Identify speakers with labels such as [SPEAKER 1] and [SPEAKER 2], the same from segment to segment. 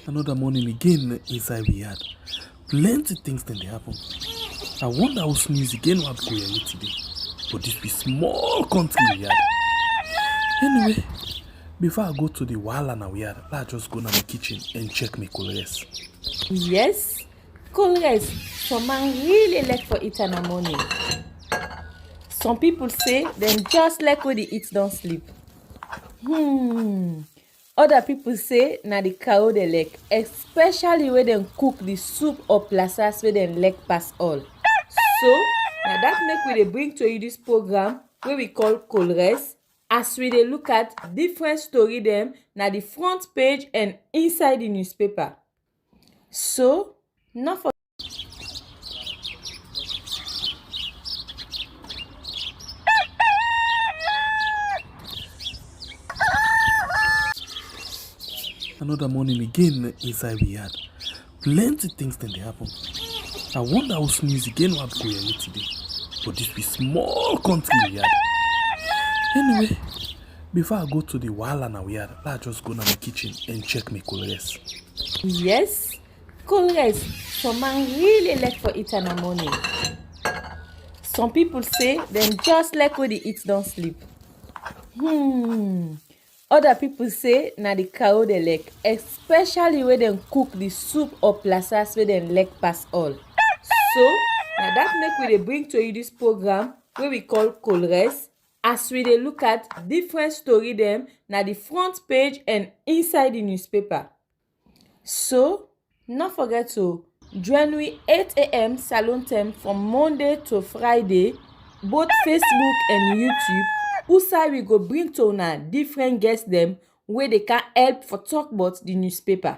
[SPEAKER 1] Another morning again inside we had plenty things then they happen. I wonder how news again what go here today. But this be small country we had. Anyway, before I go to the wahala now we had, let's just go to my kitchen and check my colors.
[SPEAKER 2] Yes, colors. Some man really like for eat in the morning. Some people say them just like when they eat don't sleep. Other people say na the cow they like, especially when they cook the soup or plasas where they like pass all. So now that make we dey bring to you this program where we call Colres, as we dey look at different story them na the front page and inside the newspaper. So not for
[SPEAKER 1] Another morning again inside we had plenty things then they happen. I wonder how news again what go here today. But this be small country we had. Anyway, before I go to the wahala now we had, let's just go to my kitchen and check my colors.
[SPEAKER 2] yes, colors. Some man really like for eat in the morning. Some people say them just like when they eat don't sleep. Other people say na the cow they like, especially when they cook the soup or plasas where they like pass all. So now that make we dey bring to you this program where we call Colres, as we dey look at different story them na the front page and inside the newspaper. So not forget to join we 8 a.m. salon time from Monday to Friday, both Facebook and YouTube. Usai we go bring to una different guests them where they can help for talk about the newspaper.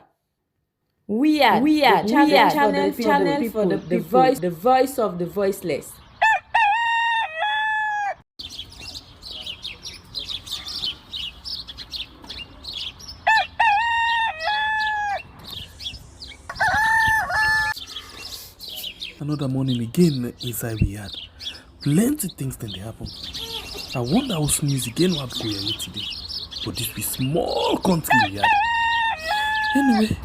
[SPEAKER 2] We are channel for the people, the voice of the voiceless.
[SPEAKER 1] Another morning again inside we had plenty things then they happen. I wonder how news again what go here today. But this be small country we had. Anyway,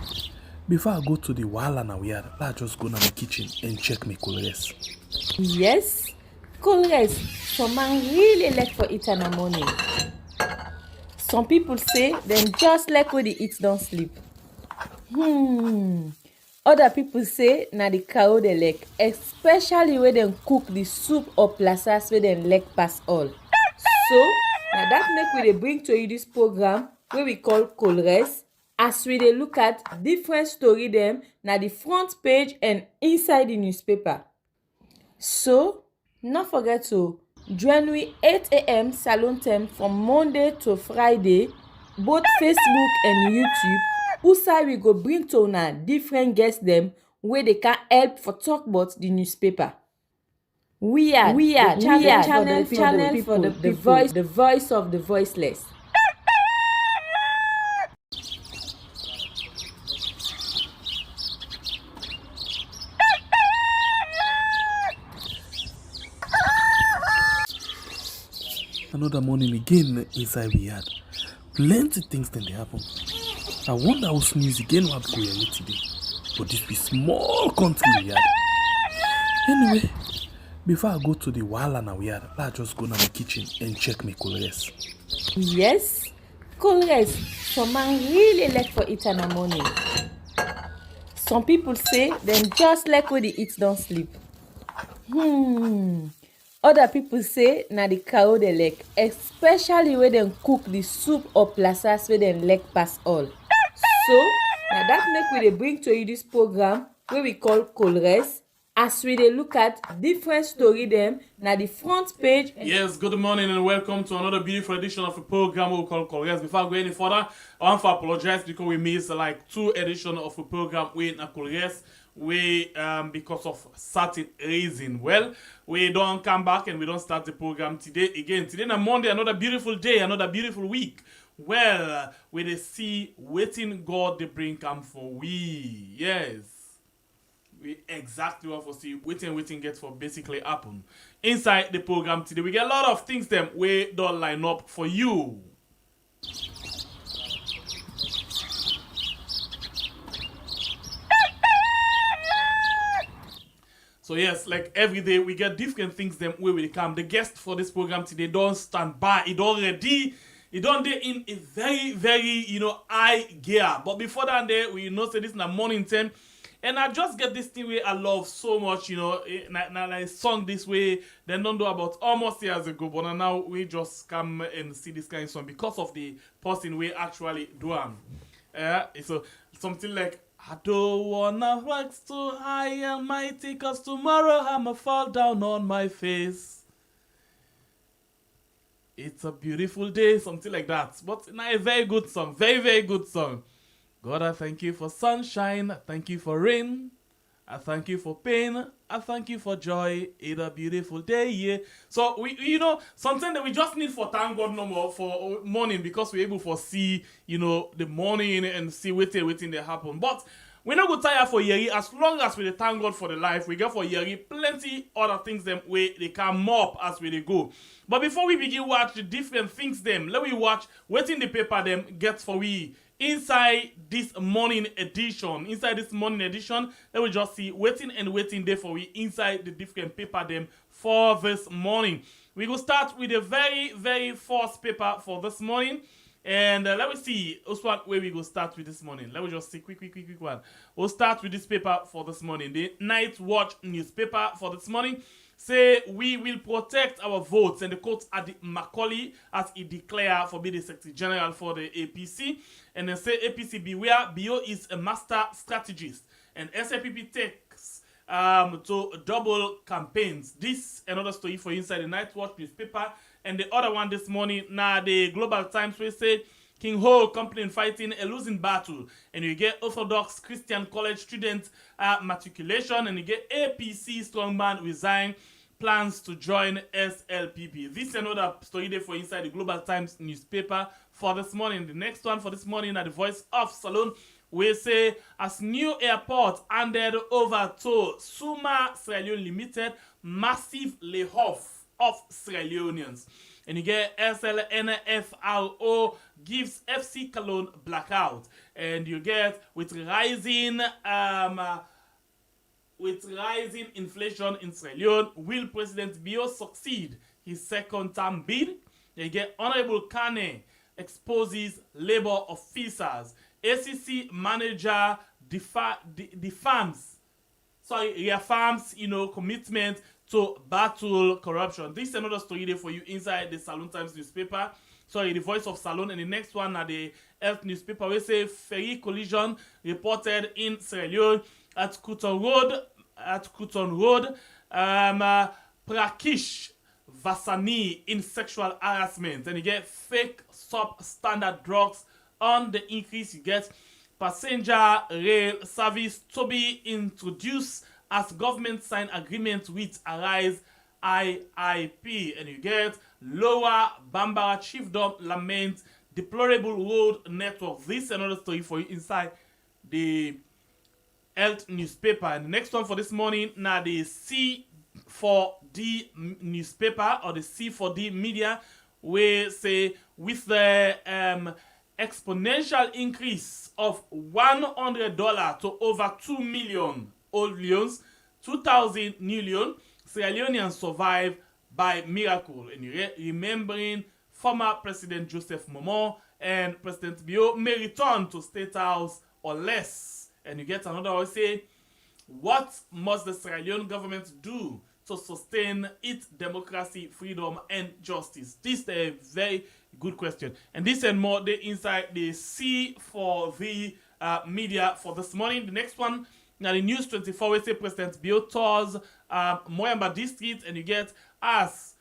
[SPEAKER 1] before I go to the wahala now we had, let's just go to my kitchen and check my colors.
[SPEAKER 2] Yes, colors. Some man really like for eat in the morning. Some people say them just like when they eat don't sleep. Other people say na the cow they like, especially when they cook the soup or plasas where they like pass all. So now that make we dey bring to you this program where we call Colres, as we dey look at different story them na the front page and inside the newspaper. So not forget to join we 8 a.m. salon time from Monday to Friday, both Facebook and YouTube. Usai we go bring to una different guests them where they can help for talk about the newspaper. We are channel for the people, the voice of the voiceless.
[SPEAKER 1] Another morning again inside we had plenty things then they happen. I wonder how news again what go here today. But this be small country we had. Anyway, before I go to the wahala now we had, let's just go to my kitchen and check my colors.
[SPEAKER 2] Yes, colors. Some man really like for eat in the morning. Some people say them just like when they eat don't sleep. Other people say na the cow they like, especially when they cook the soup or plasas where they like pass all. So now that make we dey bring to you this program where we call Colres, as we dey look at different story them na the front page.
[SPEAKER 3] Yes, good morning and welcome to another beautiful edition of a program we call Colors. Before I go any further, I want to apologize because we missed like 2 editions of a program with Colors. Because of certain reason. Well, we don't come back and we don't start the program today again. Today on Monday, another beautiful day, another beautiful week. Well, we dey see waiting God they bring come for we. Yes. We exactly what we see waiting get for basically happen. Inside the program today, we get a lot of things them we don't line up for you. So yes, like every day we get different things them where we come. The guest for this program today don't stand by. It already in a very high gear. But before that day, we say this in the morning time. And I just get this thing where I love so much, now I sung this way, then don't know about almost years ago, but now we just come and see this kind of song because of the person we actually do them. So something like, I don't wanna wax too high and mighty, cause tomorrow I'ma fall down on my face. It's a beautiful day, something like that. But not a very good song, very good song. God, I thank you for sunshine, I thank you for rain, I thank you for pain, I thank you for joy. It's a beautiful day, yeah. So we something that we just need for thank God no more for morning, because we're able to see, the morning and see waiting they happen. But we're not going to tire for Yeri as long as we thank God for the life. We get for Yeri plenty other things them way they come up as we they go. But before we begin watch the different things them, let me watch waiting the paper them get for we inside this morning edition. Inside this morning edition, let me just see waiting there for we inside the different paper them for this morning. We go start with the very first paper for this morning. And let me see also where we go start with this morning. Let me just see quick one. We'll start with this paper for this morning. The Night Watch newspaper for this morning say we will protect our votes, and the quote at the Macaulay as he declare for being the Secretary General for the APC. And then say APC beware, BO is a master strategist, and SAPP takes to double campaigns. This another story for inside the Night Watch newspaper. And the other one this morning, now the Global Times will say King Ho company fighting a losing battle, and you get Orthodox Christian College student matriculation, and you get APC strongman resign, plans to join SLPP. This is another story there for inside the Global Times newspaper for this morning. The next one for this morning at the Voice of Salone, we say as new airport handed over to Suma Sierra Leone Limited, massive layoff of Sierra Leoneans. And you get SLNFRO gives FC Cologne blackout. And you get with rising inflation in Sierra Leone, will President Bio succeed his second term bid? You get Honorable Kane exposes labor officers. ACC manager reaffirms commitment to battle corruption. This is another story there for you inside the Salone Times newspaper. The Voice of Salone. And the next one at the Health newspaper, we say ferry collision reported in Sierra Leone at Kuton Road. Prakish Vasani in sexual harassment. And you get fake substandard drugs on the increase. You get passenger rail service to be introduced as government sign agreement with Arise IIP. And you get Lower Bambara Chiefdom lament deplorable road network. This is another story for you inside the Health newspaper. And the next one for this morning, now the C4D newspaper, or the C4D media, we say with the exponential increase of $100 to over 2 million old leons, 2,000 new leon, Sierra Leoneans survive by miracle. And remembering former President Joseph Momo and President Bio may return to State House or less. And you get another one say, what must the Sierra Leone government do to sustain its democracy, freedom, and justice? This is a very good question. And this and more, they inside the C4V media for this morning. The next one, now the News 24, we say President Bio tours Moyamba district, and you get as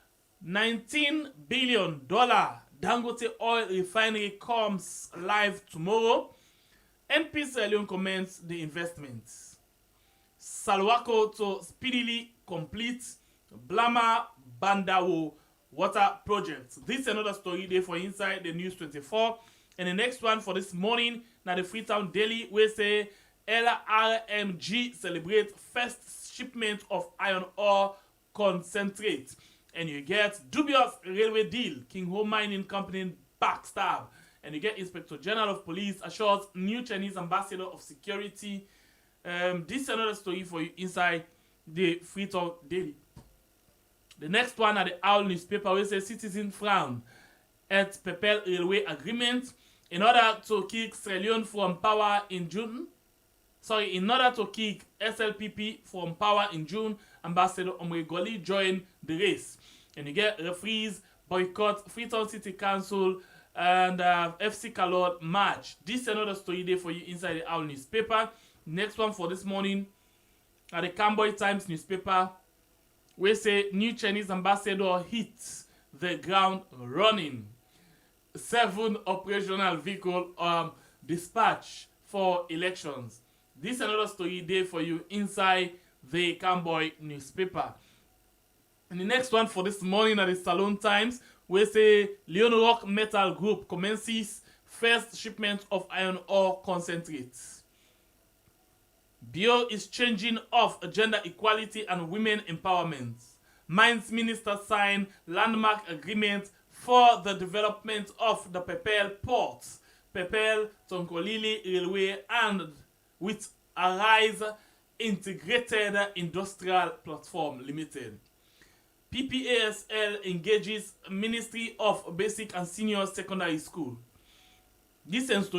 [SPEAKER 3] $19 billion Dangote oil refinery comes live tomorrow. NP Sierra Leone comments the investment. Salwako to speedily complete Blama Bandawo water project. This is another story there for inside the News 24. And the next one for this morning, now the Freetown Daily, we say LRMG celebrate first shipment of iron ore concentrate. And you get dubious railway deal, King Ho Mining Company backstab. And you get Inspector General of Police assures new Chinese ambassador of security. This is another story for you inside the Freetown Daily. The next one are the Owl newspaper, which says citizen frown at Pepel Railway Agreement in order to kick Sierra Leone from power in June. In order to kick SLPP from power in June, Ambassador Omregoli joined the race. And you get referees boycott Freetown City Council and FC Kalod march. This is another story there for you inside the Owl newspaper. Next one for this morning are the Camboy Times newspaper, we say new Chinese ambassador hits the ground running. 7 operational vehicle dispatch for elections. This is another story there for you inside the Camboy newspaper. And the next one for this morning are the Salon Times, we say LEONE Rock Metal Group commences first shipment of iron ore concentrates. Bio is changing of gender equality and women empowerment. Mines Minister signed landmark agreement for the development of the Pepel Port, Pepel Tonkolili Railway, and with Arise Integrated Industrial Platform Limited. PPASL engages Ministry of Basic and Senior Secondary School. This is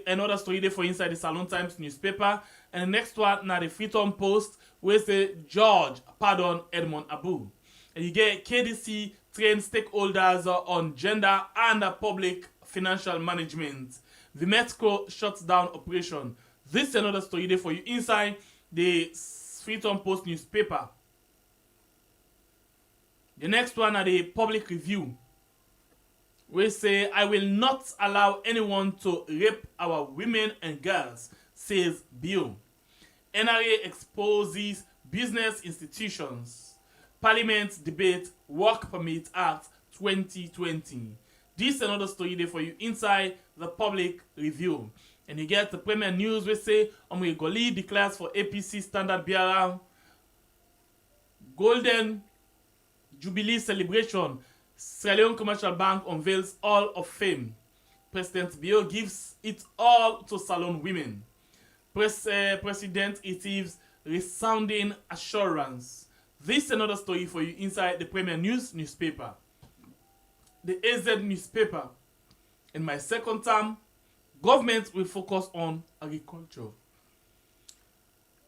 [SPEAKER 3] another story there for inside the Salon Times newspaper. And the next one now the Freetown Post, where say George pardon Edmond Abu. And you get KDC train stakeholders on gender and public financial management. The Metco shuts down operation. This is another story there for you inside the Freetown Post newspaper. The next one are the public review. We say, I will not allow anyone to rape our women and girls, says Bill. NRA exposes business institutions. Parliament debate Work Permit Act 2020. This is another story there for you inside the public review. And you get the Premier News, we say, Omregoli declares for APC standard bearer. Golden Jubilee celebration. Sierra Leone Commercial Bank unveils Hall of Fame. President Bio gives it all to Salon women. President receives resounding assurance. This is another story for you inside the Premier News newspaper. The AZ newspaper. In my second term, government will focus on agriculture.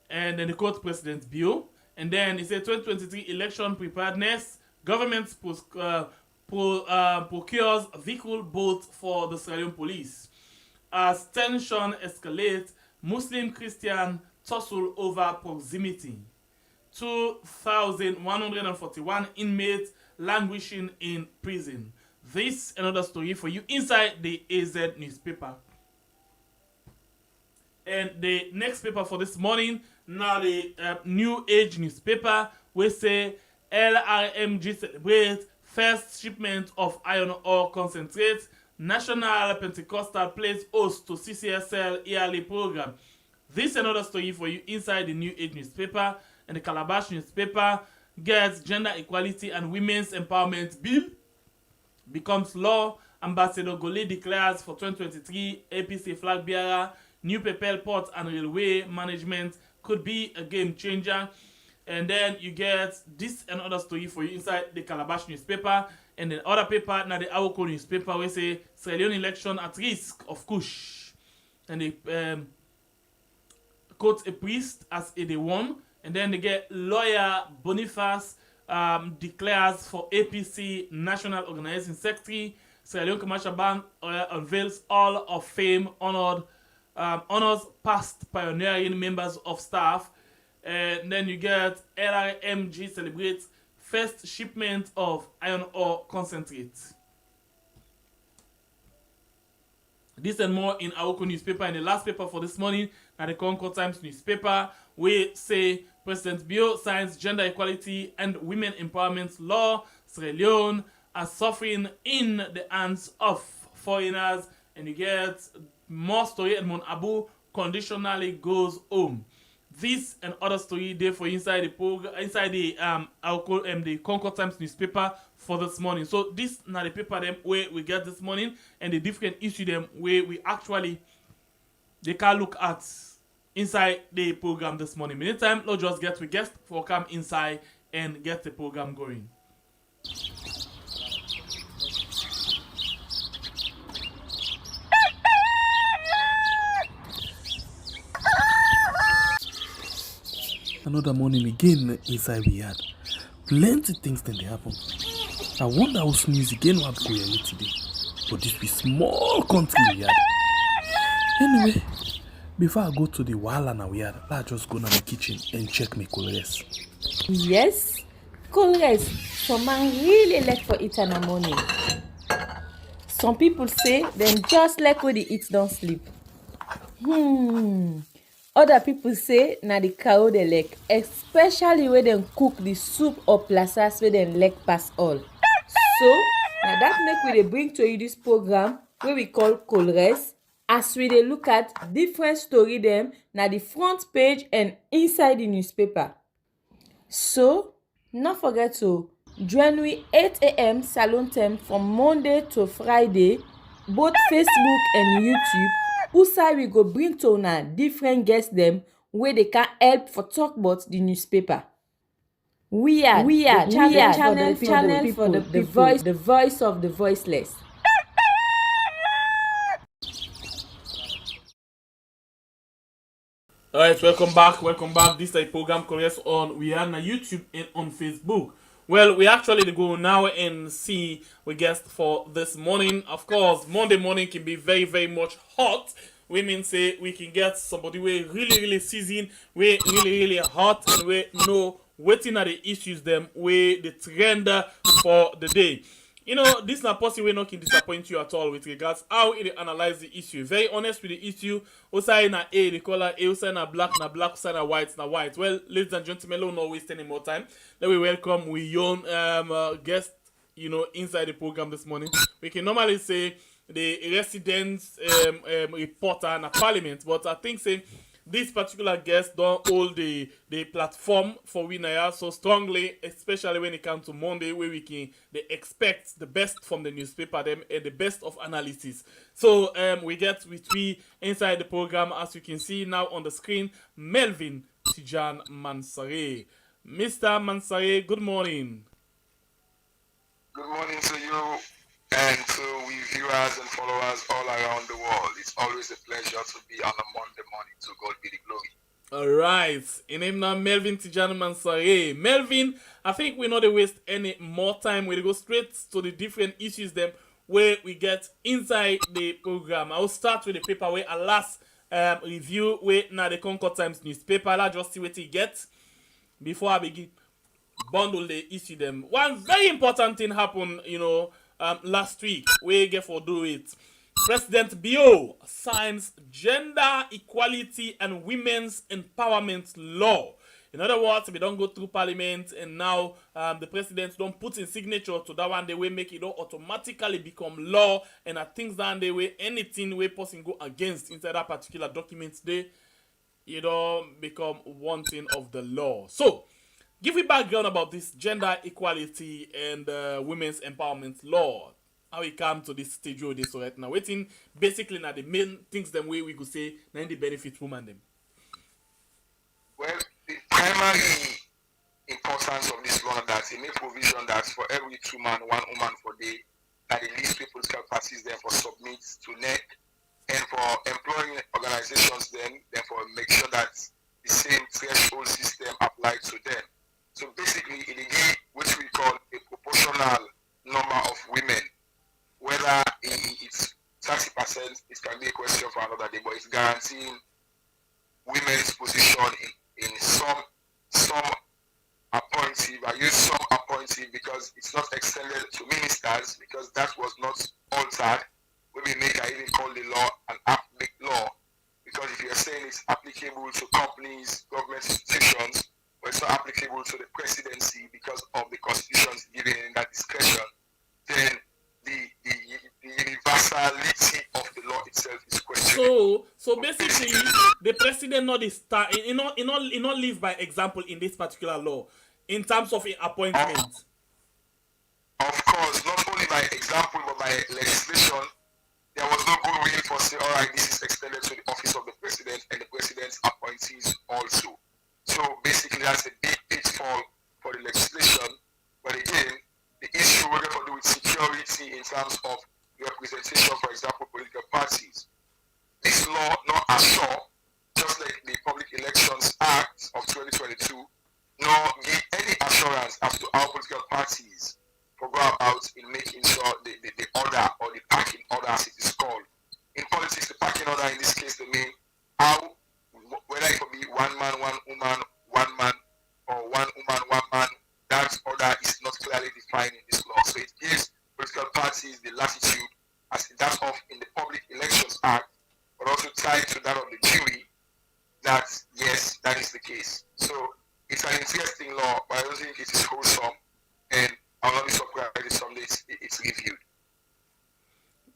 [SPEAKER 3] And then the quote President Bio. And then it said 2023 election preparedness. Government procures vehicle boat for the Sierra Leone police. As tension escalates, Muslim-Christian tussle over proximity. 2,141 inmates languishing in prison. This another story for you inside the AZ newspaper. And the next paper for this morning, now the New Age newspaper, we say LRMG celebrates first shipment of iron ore concentrate. National Pentecostal plays host to CCSL yearly program. This is another story for you inside the New Age newspaper. And the Calabash newspaper gets gender equality and women's empowerment bill becomes law. Ambassador Gole declares for 2023 APC flag bearer. New Pepel Port and Railway Management could be a game changer. And then you get this and other story for you inside the Calabash newspaper. And the other paper, now the Awoko newspaper, we say Sierra Leone election at risk of Kush. And they quote a priest as a they won. And then they get lawyer Boniface declares for APC National Organizing Secretary. Sierra Leone Commercial Bank unveils Hall of Fame honors past pioneering members of staff. And then you get LRMG celebrates first shipment of iron ore concentrate. This and more in Awoko newspaper. And the last paper for this morning, at the Concord Times newspaper, we say President Bio signs gender equality and women empowerment law. Sierra Leone are suffering in the hands of foreigners. And you get more story. Edmond Abu conditionally goes home. This and other story there for inside the program, inside the the Concord Times newspaper for this morning. So this now the paper them where we get this morning and the different issue them where we actually they can look at inside the program this morning. Meantime, let's just get with guest for come inside and get the program going.
[SPEAKER 1] Another morning again inside we had. Plenty things then they happen. I wonder how sneeze again what go here today. But this be small country we had. Anyway, before I go to the wahala now we had, I just go to my kitchen and check my colors.
[SPEAKER 2] Yes, colors. Some man really like for eat in the morning. Some people say them just like when they eat don't sleep. Other people say na the cow they like, especially when they cook the soup or plasas where they like pass all. So now that make we dey bring to you this program where we call Colres, as we dey look at different story them na the front page and inside the newspaper. So not forget to join we 8 a.m. salon time from Monday to Friday, both Facebook and YouTube. Usai we go bring to una different guests them where they can help for talk about the newspaper. We are channel for the people, the voice of the voiceless.
[SPEAKER 3] Alright, welcome back. This is a program Colors on we are on YouTube and on Facebook. Well, we actually go now and see we guest for this morning. Of course, Monday morning can be very, very much hot. Women say we can get somebody we really seasoned, we really hot, and we know waiting at the issues them way the trend for the day. You know, this is not possible we not can disappoint you at all with regards how it analyze the issue. Very honest with the issue. Osai na A, the color A, osai na black, osai na white. Well, ladies and gentlemen, let's not waste any more time. Let me welcome we own guest, you know, inside the program this morning. We can normally say the residents reporter and a parliament, but I think say this particular guest don't hold the platform for winner so strongly, especially when it comes to Monday, where we can they expect the best from the newspaper them and the best of analysis. So we get with we inside the program, as you can see now on the screen, Melvin Tijan Mansare. Mr. Mansare, good morning.
[SPEAKER 4] Good morning to you and to we viewers and followers all around the world. It's always a pleasure to be on a Monday morning. To God be the glory.
[SPEAKER 3] Alright, in name now Melvin Tijan Mansare. Melvin, I think we're not to waste any more time. We'll go straight to the different issues them where we get inside the program. I will start with the paper where a last review where now the Concord Times newspaper. I'll just see what he gets before I begin bundle the issue them. One very important thing happened, you know, last week. We get for do it. President Bio signs gender equality and women's empowerment law. In other words, we don't go through parliament and now the president don't put in signature to that one, they will make it automatically become law, and I think that they way anything where person go against inside that particular document, they become one thing of the law. So give me background about this gender equality and women's empowerment law. How we come to this stage where this right now. Waiting basically now the main things them way we could say now the benefit woman them.
[SPEAKER 4] Well, the primary importance of this law that it make provision that for every 2 man, 1 woman for day, that the least political parties then for submit to NEC, and for employing organizations then for make sure that the same threshold system applied to them. So basically it is which we call a proportional number of women. Whether it's 30%, it can be a question for another day, but it's guaranteeing women's position in some appointee. I use some appointee because it's not extended to ministers, because that was not altered. When we make, I even call the law an apt law, because if you're saying it's applicable to companies, government institutions, but it's not applicable to the presidency because of the constitutions given in that discretion, then the universality of the law itself is questioned.
[SPEAKER 3] So basically, the president not the star. He not live by example in this particular law in terms of appointment.
[SPEAKER 4] Of course, not only by example but by legislation. There was no good reinforcing, all right, this is extended to the office of the president and the president's appointees also. So basically, that's a big pitfall for the legislation. But again, the issue we're going to do with security in terms of representation, for example, political parties. This law not assure, just like the Public Elections Act of 2022, nor give any assurance as to how political parties will go about in making sure the order or the packing order, as it is called. In politics, the packing order in this case, they mean how, whether it could be one man, one woman, one man, or one woman, one man, that order is not clearly defined in this law. So it gives political parties the latitude, as that's of in the Public Elections Act, but also tied to that of the jury, that yes, that is the case. So it's an interesting law, but I don't think it is wholesome, and I'll not be surprised if someday it's reviewed.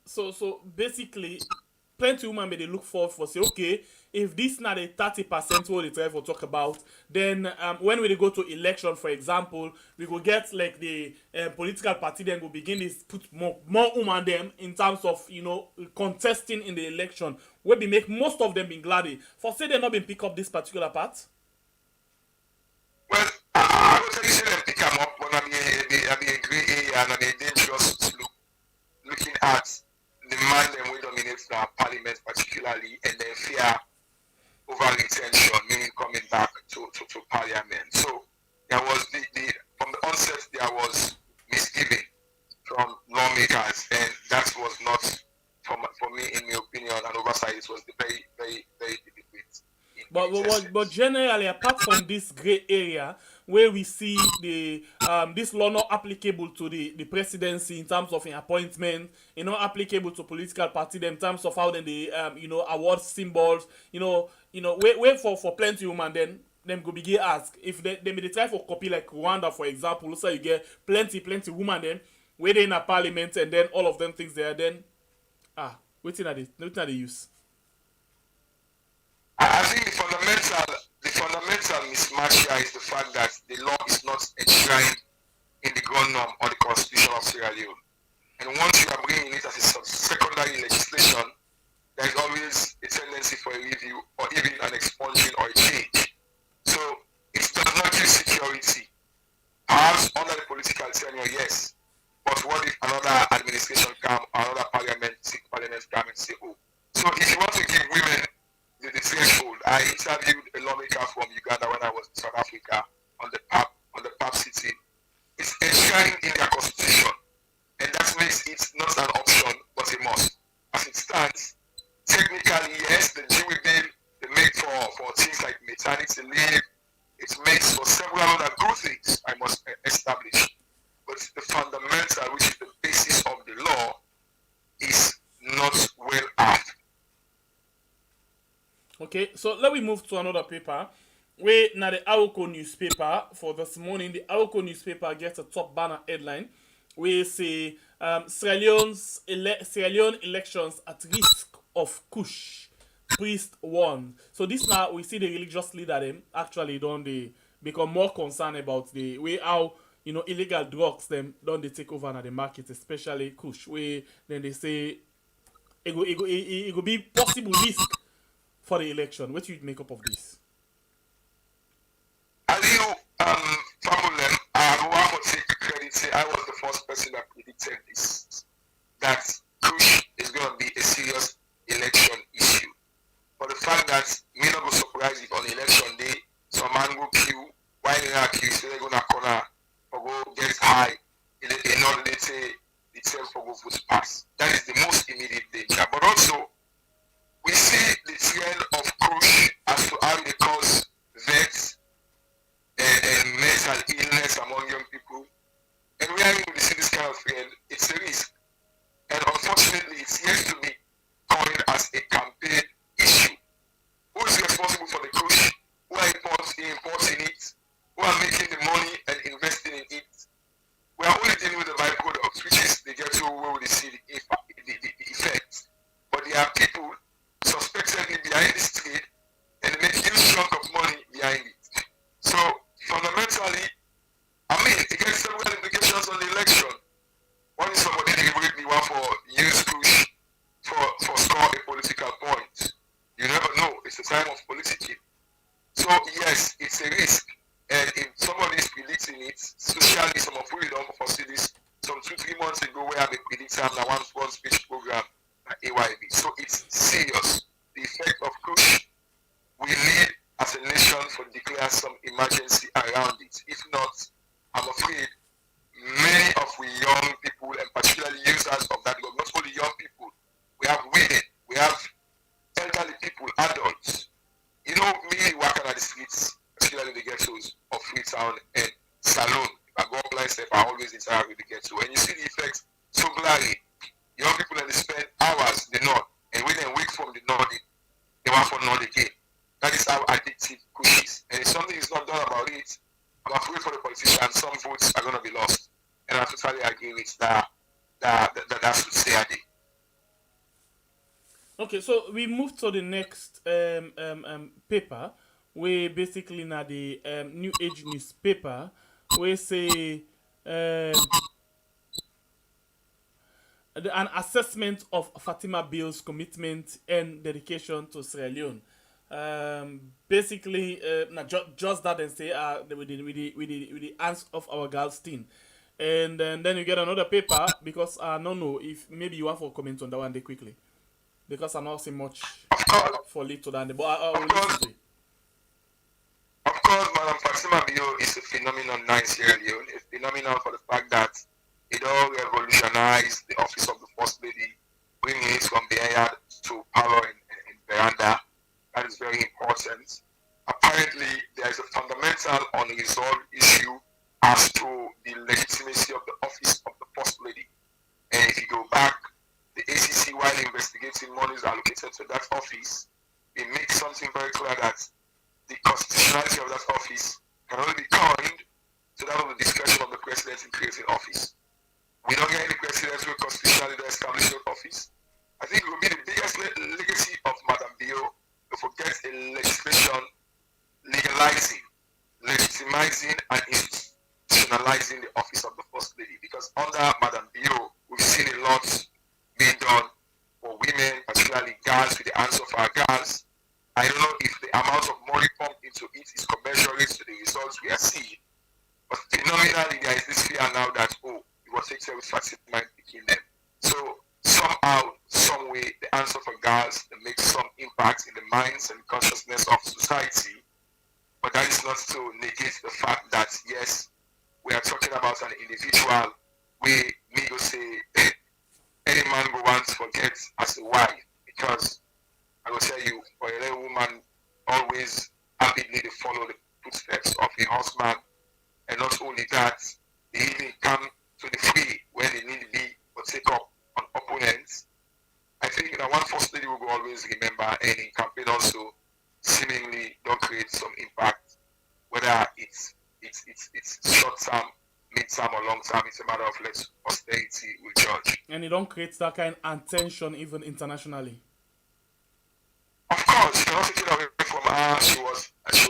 [SPEAKER 3] So basically, plenty women may they look forward for say, okay, if this not a 30% what they try for talk about, then when we go to election, for example, we go get like the political party then go begin to put more women them in terms of contesting in the election. Where we make most of them being glad for say they not been pick up this particular part.
[SPEAKER 4] Well, I would say them pick them up when I'm a gray area and I'm a dangerous look, looking at the man them we dominate the parliament particularly, and then fear over retention, meaning coming back to parliament. So there was from the onset there was misgiving from lawmakers, and that was not for me, in my opinion, an oversight. It was the very, very, very deliberate.
[SPEAKER 3] But generally, apart from this grey area where we see the this law not applicable to the presidency in terms of an appointment, not applicable to political party in terms of how then they award symbols, wait for plenty women then them go begin ask if they may try for copy like Rwanda, for example. So you get plenty women then where they in a parliament, and then all of them things there then waiting at the use.
[SPEAKER 4] I think the fundamental mismatch here is the fact that the law is not enshrined in the ground norm or the Constitution of Sierra Leone. And once you are bringing it as a secondary legislation, there is always a tendency for a review or even an expunging or a change. So it does not give security. Perhaps under the political tenure, yes. But what if another administration come, another parliament come and say, oh. So if you want to give women the threshold, I interviewed a lawmaker from Uganda when I was in South Africa on the PAP city. It's enshrined in their constitution, and that makes it not an option but a must. As it stands, technically, yes, the jury bill they make for things like maternity leave, it makes for several other good things I must establish. But the fundamental, which is the basis of the law, is not well asked.
[SPEAKER 3] Okay, so let me move to another paper. We now the Aroko newspaper for this morning. The Aroko newspaper gets a top banner headline. We say Sierra Leone elections at risk of kush. Priest warned. So this now we see the religious leader them actually don't they become more concerned about the way how illegal drugs them don't they take over now the market, especially kush. Where then they say it will be possible risk for the election. What do you make up of this?
[SPEAKER 4] Problem, I want to take credit. Say I was the first person that predicted this. That kush is going to be a serious election issue. But the fact that may not go surprise if on election day some man go queue, while in a queue, so they're going to corner or go get high in order to say the term for go vote pass. That is the most immediate danger. But also we see the trend of kush as to how it cause vets and mental illness among young people. And we are able to see this kind of trend, it's a risk. And unfortunately, it's yet to be coined as a campaign issue. Who is responsible for the kush? Who are importing it? Who are making the money and investing in it? We are only dealing with the byproducts, which is the ghetto where we see the effects. But there are people suspectedly behind this trade, and they make huge chunk of money behind it. So fundamentally, it gets several implications on the election. One is somebody deliberately want for use push for score time of politicking. So yes, it's a risk. And if somebody is predicting it, socially, some of we don't foresee this some 2-3 months ago where I've been predicting one speech program at AYB. So it's serious. The effect of push we need as a nation to declare some emergency around it. If not, I'm afraid many of we young people, and particularly users of that, not only young people, we have women, we have elderly people, adults. You know, me working at the streets, particularly the ghettos of Freetown and Salone. If I go online step, I always interact with the ghetto. And you see the effects so glaring. Young people that they spend hours in the north, and when they wake from the north, they want for north again. That is how addictive push is. And if something is not done about it, I'm afraid for the politicians, some votes are going to be lost. And I totally agree with that should stay at it.
[SPEAKER 3] Okay, so we move to the next paper, where basically now the New Age newspaper, we say an assessment of Fatima Bill's commitment and dedication to Sierra Leone. Basically, just that and say with the hands of our girls team. And then you get another paper because I don't know if maybe you want to comment on that one day quickly. Because I'm not saying much for little than the but I will listen to it.
[SPEAKER 4] Of course, Madam Fatima Bio is a phenomenon in Sierra Leone. A phenomenon for the fact that it all revolutionized the office of the First Lady, bringing it from the yard to power in veranda. That is very important. Apparently, there is a fundamental unresolved issue as to the legitimacy of the office of the First Lady. And if you go back, the ACC, while investigating monies allocated to that office, they make something very clear that the constitutionality of that office can only be coined to that of the discretion of the president in creating office. We don't get any presidents who constitutionally establish that office. I think it will be the biggest legacy of Madam Bio to forget a legislation legalizing, legitimizing, and institutionalizing the office of the First Lady. Because under Madam Bio, we've seen a lot being done for women, particularly girls, with the hands of our girls. I don't know if the amount of money pumped into it is commensurate to the results we are seeing. But phenomenally, there is this fear now that, it was taken with Fatima picking them. So somehow, some way, the answer for girls that makes some impact in the minds and consciousness of society. But that is not to negate the fact that, yes, we are talking about an individual. We need to say, any man who wants to forget as a wife, because I will tell you, for a little woman, always avidly to follow the footsteps of a husband, and not only that, they even come to the free when they need to be or take up on opponents. I think that one First Lady will always remember, and in campaign also, seemingly don't create some impact, whether it's short term, mid term, or long term. It's a matter of let posterity will judge.
[SPEAKER 3] And it don't create that kind of attention even internationally.
[SPEAKER 4] Of course, you cannot take it away from her. She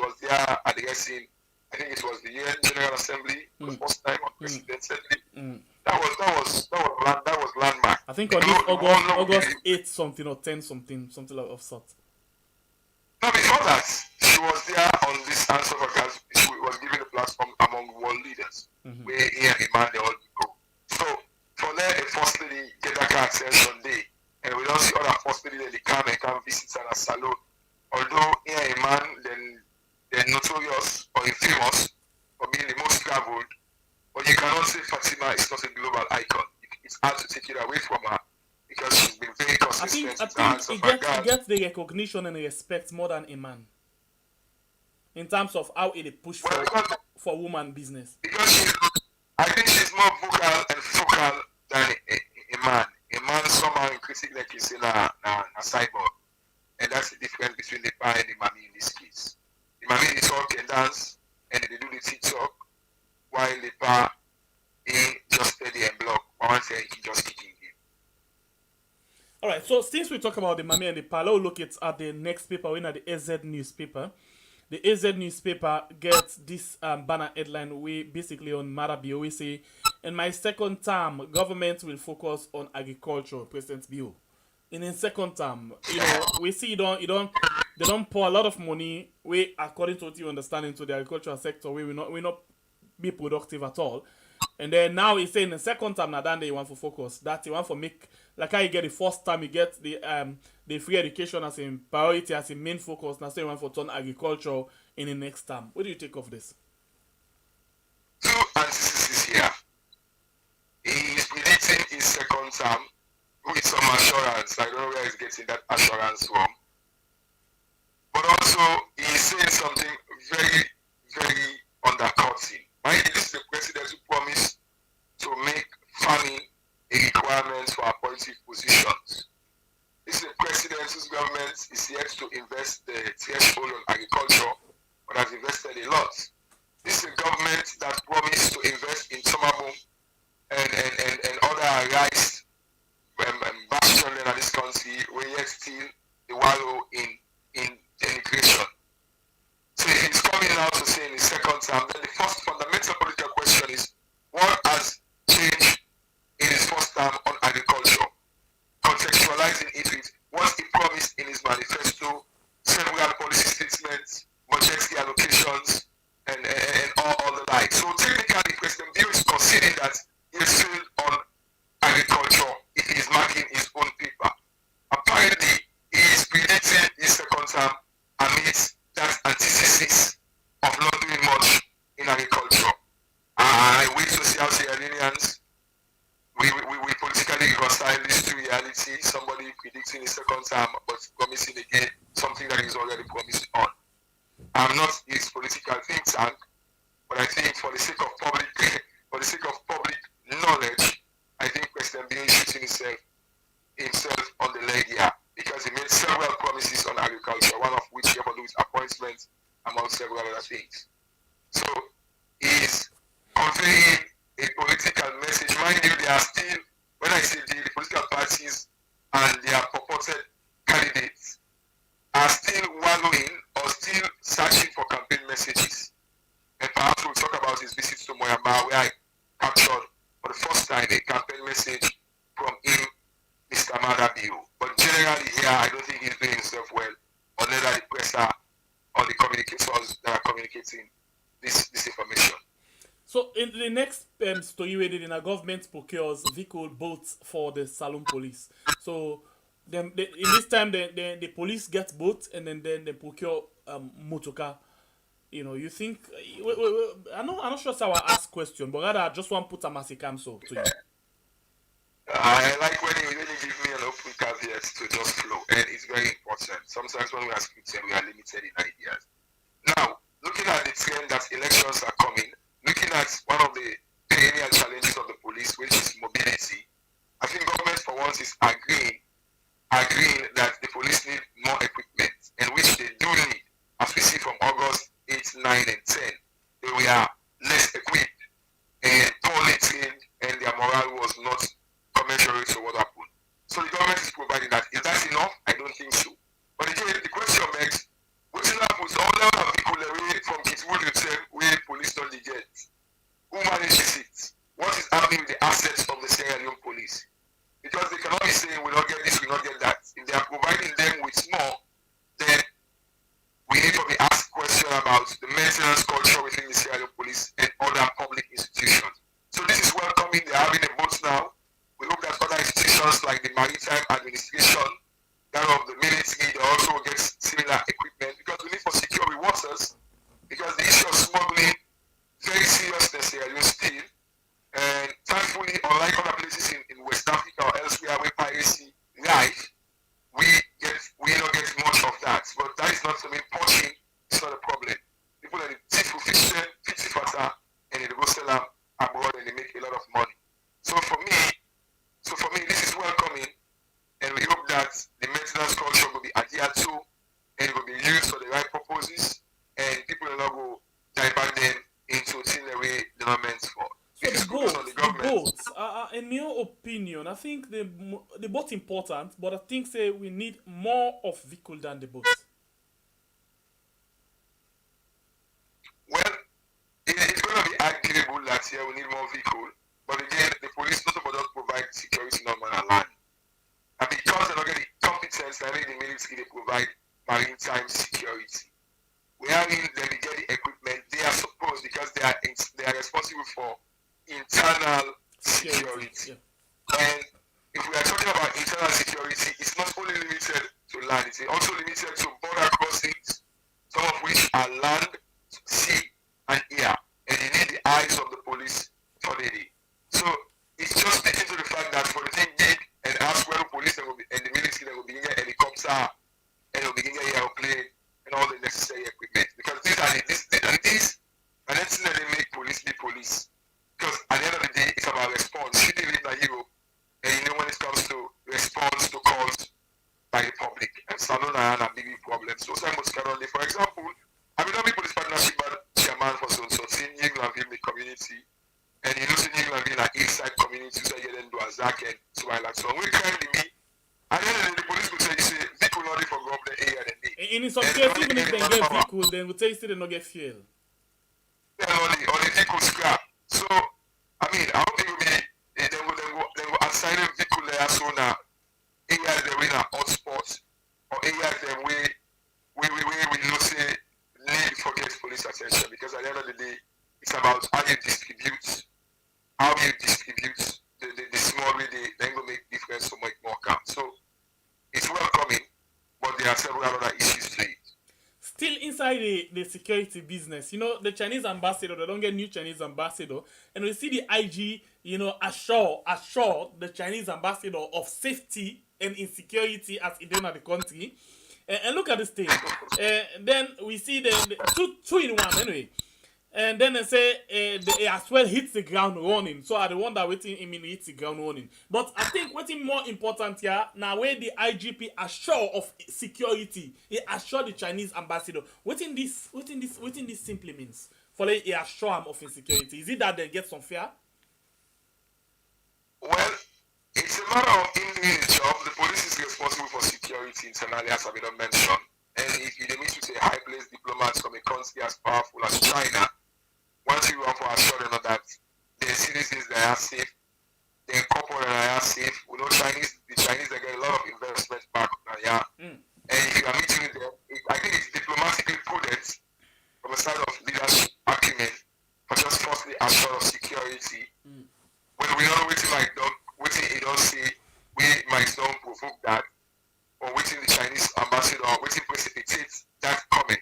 [SPEAKER 4] was there addressing, I think it was the UN General Assembly for the first time on presidentially. That was landmark.
[SPEAKER 3] I think on this August 8 something or 10 something of sort.
[SPEAKER 4] No, before that, she was there on this answer for girls. She was given a platform among world leaders, where here and man they all go. So for there, a First Lady get that kind of attention day. And we don't see other First Lady that they come visit her salon. Although here a man, then they're notorious or infamous for being the most traveled, but you cannot say Fatima is not a global icon. It's hard to take it away from her because she's been very consistent.
[SPEAKER 3] I think it gets the recognition and the respect more than a man. In terms of how it push for woman business.
[SPEAKER 4] Because I think she's more vocal and focal than a man. A man somehow increasingly like he's in a cyborg. And that's the difference between the pa and the mommy in this case. The mommy they talk and dance and they do the TikTok, while the pa he just steady and block. One say he just kicking him.
[SPEAKER 3] Alright, so since we talk about the mommy and the pa, let's look at the next paper, we're at the AZ newspaper. The AZ newspaper gets this banner headline we basically on Marabio. We say, in my second term, government will focus on agriculture, President Bio. In his second term, we see you don't they don't pour a lot of money, we according to what you understand, into the agricultural sector, we will not be productive at all. And then now he's saying the second time now that they want to focus, that he want to make like how you get the first time you get the free education as a priority, as a main focus. Now say you want to turn agriculture in the next term. What do you take of this?
[SPEAKER 4] Two antitheses here. He is predicting his second term with some assurance. I don't know where he's getting that assurance from. But also, he is saying something very, very undercutting. Mind you, this is the president who promised to make farming a requirement for appointive positions. This is the president whose government is yet to invest the threshold on agriculture, but has invested a lot. This is a government that promised to invest in Tomabum and other rice bastion in this country, where yet still they wallow in denigration. So he's coming out to say in his second term, then the first fundamental political question is, what has changed in his first term on agriculture? Contextualizing it with what he promised in his manifesto, several policy statements, budgetary allocations, and all the like. So technically, President Bill is conceding that he has failed on agriculture if he is marking his own paper. Apparently, he is predicting his second term amidst that antithesis of not doing much in agriculture. I wait to see how Sierra Leoneans we politically reconcile these two realities. Somebody predicting his second term but promising again something that he's already promised on. I'm not his political think tank, but I think for the sake of public knowledge, I think President Bill is shooting himself on the leg here, because he made several promises on agriculture, one of which he ever lose appointments, among several other things. So he's conveying a political message. Mind you, they are still, when I say the political parties and their purported candidates are still wallowing or still searching for campaign messages. And perhaps we'll talk about his visit to Myanmar, where I captured for the first time a campaign message from him, Mr. Madabiu. But generally here, I don't think he's doing himself well, or neither the presser or the communicators that are communicating this information.
[SPEAKER 3] So in the next story we did, in a government procures vehicle boats for the Salon police. So in this time the police get boats, and then they procure motorcar. You know, you think I'm not sure how I ask question, but rather I just want to put a massacre so to you.
[SPEAKER 4] I like when you give me an open caveat to just flow, and it's very important. Sometimes when we are speaking, we are limited in ideas. Now, looking at the trend that elections are coming, looking at one of the perennial challenges of the police, which is mobility, I think government for once is agreeing that the police need more equipment, and which they do need. As we see from August 8, 9, and 10, they were less equipped and poorly trained, and their morale was not commensurate to what happened. So the government is providing that. Is that enough? I don't think so. But again, the question makes, what happens? All level of people away from Kitwood itself, where police don't get. Who manages it? What is happening with the assets of the Sierra Leone police? Because they cannot be saying we don't get this, we don't get that. If they are providing them with more, then we need to be asked questions about the maintenance culture within the Sierra Leone police and other public institutions. So this is welcoming. They're having a vote now. We hope that other institutions like the Maritime Administration, that of the military, they also will get similar equipment, because we need for secure waters, because the issue of smuggling, very serious in Sierra Leone still. And thankfully, unlike other places in West Africa or elsewhere where piracy lies, we don't get much of that. But that is not something poaching, it's not a problem. People are the thief who fish them, fish water, and they go sell them abroad and they make a lot of money. So for me, this is welcoming, and we hope that the maintenance culture will be adhered to, and it will be used for the right purposes, and people will not go divert them into things the way they're not meant for.
[SPEAKER 3] So the boats, in your opinion, I think the boat important, but I think say we need more of vehicle than the boats.
[SPEAKER 4] Well, it's going to be arguable that here we need more vehicle, but again, the police not only don't provide security normal and land. And because they're not getting competence, I think the military they provide maritime security. Wherein then they get the equipment, they are supposed, because they are responsible for internal security.
[SPEAKER 3] Yeah.
[SPEAKER 4] And if we are talking about internal security, it's not only limited to land, it's also limited to border crossings, some of which are land, sea, and air. And you need the eyes of the police for the day. So it's just speaking to the fact that for the thing big and ask where the police and the military will begin a helicopter and they will begin a airplane and all the necessary equipment. Because these are and that's that they make police be police. Because at the end of the day, it's about response. Should they live in Europe? And you know when it comes to response to calls by the public and Salona and big problems. So Simon Scaroni, for example, I mean, not police partnership but chairman for so in England the community. And you know, in England in an inside community, so you then do a zack and so I like so we kindly me. And then the police will say, you say, vehicle not for go up the area and they.
[SPEAKER 3] In some cases, even if they get vehicle, then we tell you still they not get fuel.
[SPEAKER 4] Yeah, or the vehicle scrap. So, I mean, I hope it will be, they will assign a vehicle there so now, areas that we in a hotspot, or areas that we not say, need to forget police attention, because at the end of the day, it's about how you distribute the small way, then go make difference so much more count. So, it's welcoming, but there are several other issues to it.
[SPEAKER 3] Still inside the security business, you know, the Chinese ambassador, they don't get new Chinese ambassador, and we see the IG, you know, assure the Chinese ambassador of safety and insecurity as it done at the country. And look at this thing. Then we see the two in one anyway. And then they say they as well hit the ground running. So I wonder what it mean hit the ground running. But I think what's more important here, now where the IGP assure of security, he assure the Chinese ambassador. What in this simply means? For like he assure him of insecurity. Is it that they get some fear?
[SPEAKER 4] Well, it's a matter of him doing his job. The police is responsible for security internally, as I mentioned. And if you meet with a high-placed diplomat from a country as powerful as China, once you want to assure them that their citizens they are safe, their corporate they are safe. We know the Chinese they get a lot of investment back now, And if you are meeting with them, I think it's diplomatically prudent from the side of leadership acumen, but just firstly assure of security. When we don't know waiting it don't say we might not provoke that, or waiting the Chinese ambassador, waiting precipitates that comment.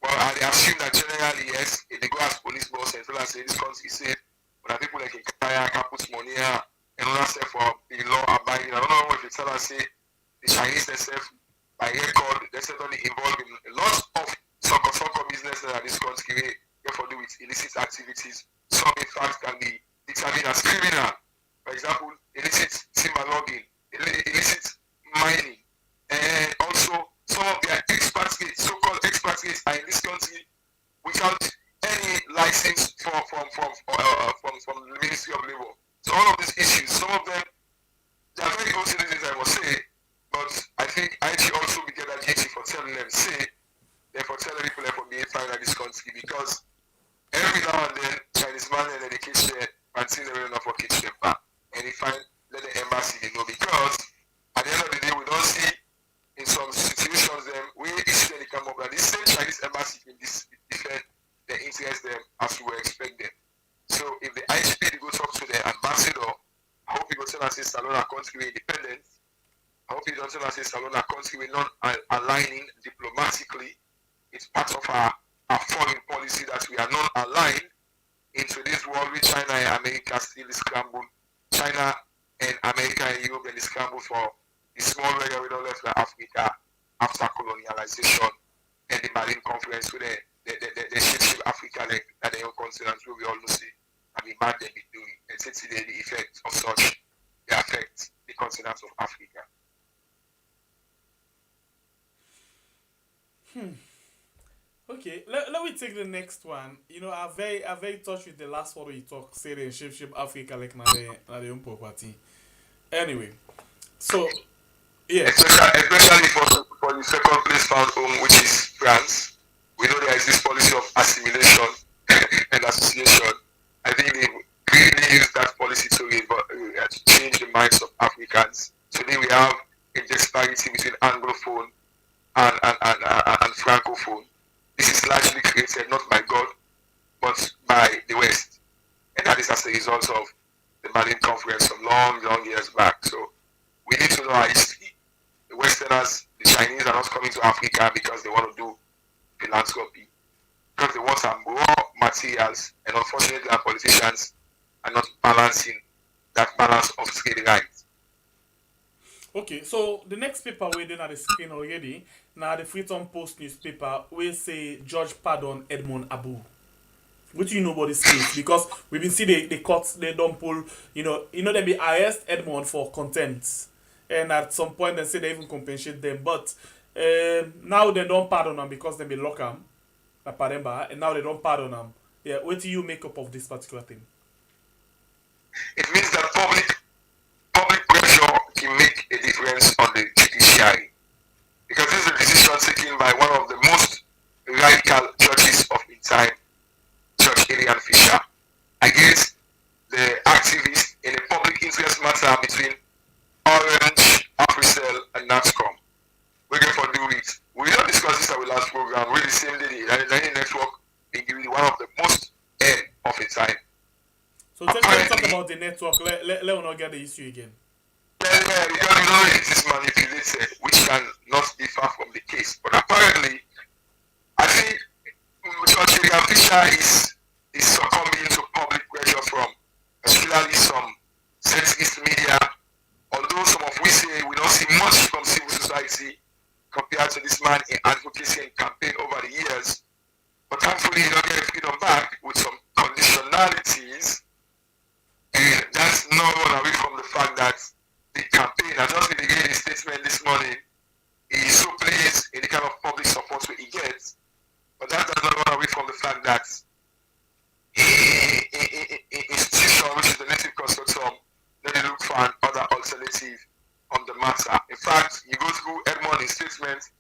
[SPEAKER 4] Well, I assume that generally, yes, if they go as police boss and tell us say this country is safe, but people like Kaya can put money here and all that stuff for the law abiding. I don't know if you tell us say the Chinese themselves by record, they're certainly involved in lots of soccer business that this country have to do with illicit activities. Some in fact can be determined as criminal. For example, illicit timber logging, illicit mining, and also some of their expatriates, so-called expatriates, are in this country without any license from the Ministry of Labour. So all of these issues, some of them, they are very good citizens, I must say, but I think IG also will get that duty for telling them, therefore telling people that for being fine in this country, because every now and then, Chinese man and education and see them enough for kitchen them back. And if I let the embassy know, because at the end of the day, we don't see in some situations them we issue they come up and this same Chinese embassy can defend the interest them as we would expect them. So if the IGP they go talk to the ambassador, I hope he go tell us say Salona country independent. I hope he don't tell us say Salona country we're not aligning diplomatically. It's part of our foreign policy that we are not aligned in today's world with China and America still scramble. China and America and Europe and scramble for the small area we don't left in Africa after colonialization and the Berlin conference with the shape Africa like that the young continent where we all know see and the bad they be doing and since the effect of such they affect the continent of Africa.
[SPEAKER 3] Okay, let me take the next one. You know, I'm very touched with the last one you talk, say the shape Africa like na the own property. Anyway, so yeah.
[SPEAKER 4] Especially for the second place found home, which is France. We know there is this policy of assimilation and association. I think they really use that policy to change the minds of Africans. Today we have a disparity between Anglophone and Francophone. This is largely created not by God, but by the West. And that is as a result of the Berlin Conference from long, long years back. So we need to know our history. The Westerners, the Chinese are not coming to Africa because they want to do philanthropy, because they want some raw materials, and unfortunately our politicians are not balancing that balance of trade rights.
[SPEAKER 3] Okay, so the next paper we did at the screen already, now the Freedom Post newspaper, we say Judge pardon Edmond Abu. What do you know about this case? Because we've been seeing the courts, they don't pull, they be arrest Edmond for contempt. And at some point they say they even compensate them. But now they don't pardon them because they be lock them, and now they don't pardon them. Yeah, what do you make up of this particular thing?
[SPEAKER 4] It means that public pressure can make a difference on the judiciary. Because this is a decision taken by one of the most radical judges of its time, Judge Elian Fisher, against the activists in a public interest matter between Orange, Africell, and NATSCOM. We're going to do it. We don't discuss this at our last program. We're the same day. The network being one of the most end of its time.
[SPEAKER 3] So let's talk about the network. Let not get the issue again.
[SPEAKER 4] Yeah, because we know it is manipulated, which can not differ from the case. But apparently, I think Judge Elian Fisher is succumbing to public pressure from especially some centrist media, although some of we say we don't see much from civil society compared to this man in advocacy and campaign over the years. But thankfully, he don't get freedom back with some conditionalities, and that's not run away from the fact that the campaign, I just read again his statement this morning, he is so pleased in the kind of public support he gets, but that does not run away from the fact that institution, which is the native consortium, then they look for another alternative on the matter. In fact, you go through Edmond's statement,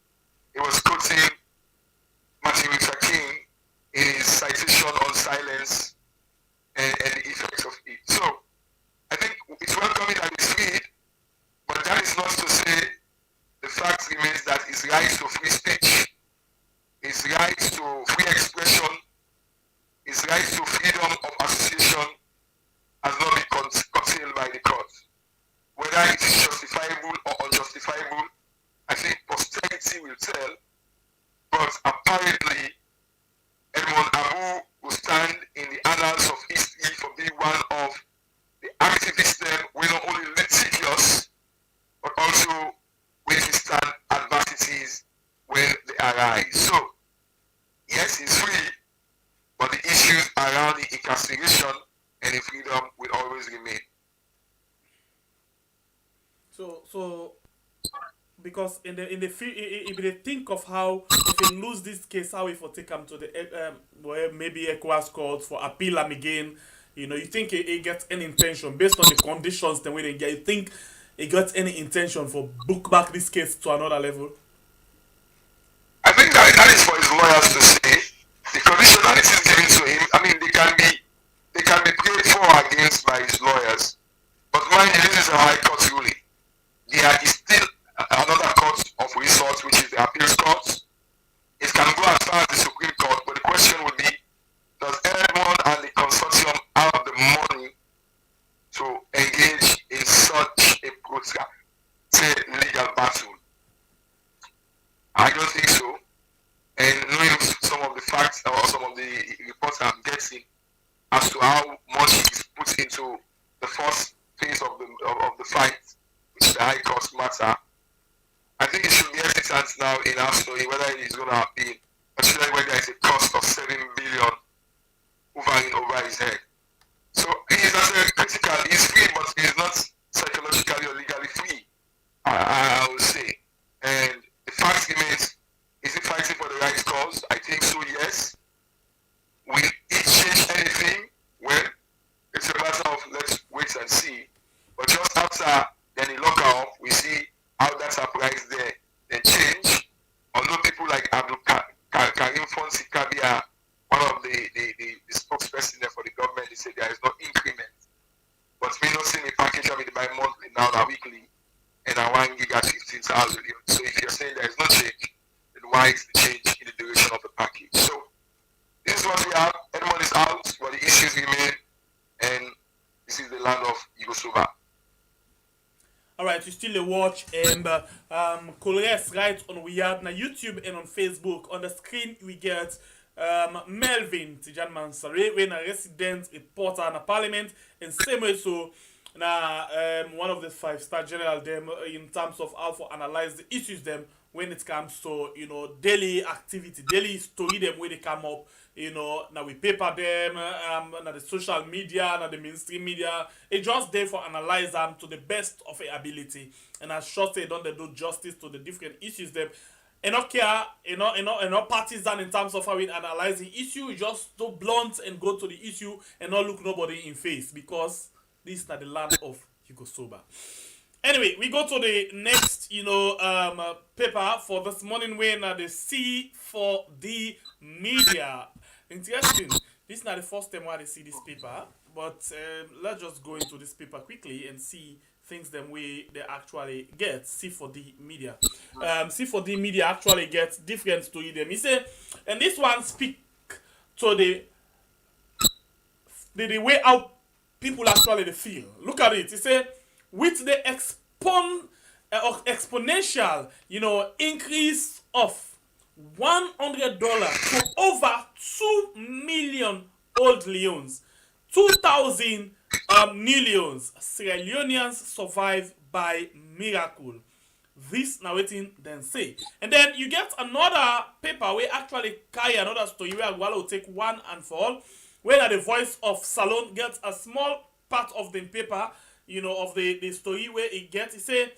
[SPEAKER 4] he was quoting Martin Luther King in his citation on silence and the effects of it. So, I think it's welcoming that he's freed, but that is not to say the fact remains that his right to free speech, his right to free expression, his right to freedom of association has not been curtailed by the court. Whether it is justifiable or unjustifiable, I think posterity will tell. But apparently, Edmond Abu will stand in the annals of history for being one of the activists then were not only litigious, but also will withstand adversities when they arise. So, yes, he's free, but the issues around the incarceration and the freedom will always remain.
[SPEAKER 3] So because in the if they think of how if they lose this case, how if we take them to the well, maybe ECOWAS court for appeal them again, you think it gets any intention based on the conditions the way they get. You think it got any intention for book back this case to another level?
[SPEAKER 4] I think that is for his lawyers to say. The conditionalities given to him, I mean, they can be prayed for or against by his lawyers. But mind you, this is a high court ruling. There is still another court of resort, which is the appeals court. It can go as far as the Supreme Court, but the question would be, does everyone and the consortium have the money to engage in such a protracted legal battle? I don't think so. And knowing some of the facts or some of the reports I'm getting as to how much is put into the first phase of the fight, which is the High Court matter, I think it should be hesitant now in our story whether it is going to appeal, particularly when there is a cost of 7 billion hovering over his head. So he is not critical, he is free, but he is not psychologically or legally free, I would say. And the fact remains, is he fighting for the right cause? I think so, yes. Will it change anything? Well, it's a matter of let's wait and see. But just after then he lock her up, we see how that surprise there then change. Although people like Abdul Karim Fonsi Kabia, one of the spokesperson there for the government, they say there is no increment. But me not seeing a package of it by monthly now, now weekly, and I want gig at 15,000. So if you're saying there is no change, might change in the duration of the package. So this is what we have. Everyone is out, but the issues remain, and this is the land of Yugoslav.
[SPEAKER 3] Alright, you still a watch and Colres right on we have na YouTube and on Facebook. On the screen we get Melvin Tijan Mansare, when a resident reporter in parliament, and same way so na one of the 5-star general them in terms of how to analyze the issues them when it comes to daily activity, daily story them where they come up. Now we paper them, now the social media, now the mainstream media. It's just there for analyze them to the best of their ability. And as short say, don't they do justice to the different issues them. And not care, not partisan in terms of how we analyze the issue. Just do blunt and go to the issue and not look nobody in face, because this is not the land of Yugoslav. Anyway, we go to the next, paper for this morning when the C4D media. Interesting. This is not the first time why they see this paper, but let's just go into this paper quickly and see things them way they actually get. C4D media. C4D media actually gets different story them. He say, and this one speak to the way how people actually they feel. Look at it. He say, with the exponential, increase of $100 to over 2 million old Leones, 2,000 millions Sierra Leoneans survive by miracle. This now waiting then say. And then you get another paper where actually carry another story where Agualo will take one and for all, where the voice of Salon gets a small part of the paper, of the story where it gets, it say,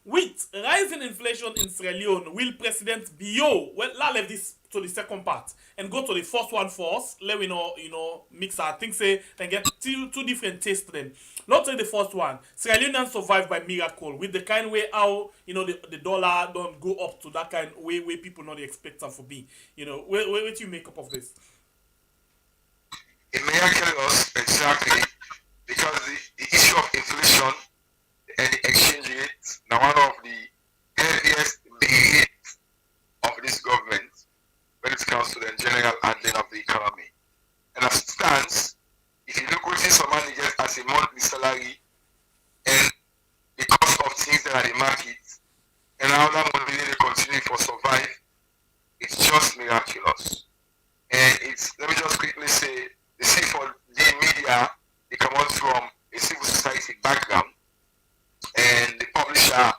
[SPEAKER 3] with rising inflation in Sierra Leone, will President Bio, well, let's leave this to the second part and go to the first one first. Let we know, mix our things, say, then get two different tastes then. Not take the first one. Sierra Leoneans survive by miracle with the kind way how, the dollar don't go up to that kind way where people not expect them for be. What do you make up of this?
[SPEAKER 4] It miraculous, exactly, because the issue of inflation and the exchange rate now one of the heaviest debates of this government when it comes to the general handling of the economy. And as it stands, if you look within some money just as a monthly salary and the cost of things that are the market and how that money they continue for survive, it's just miraculous. And it's, let me just quickly say, the C4D media, they come out from a civil society background, and the publisher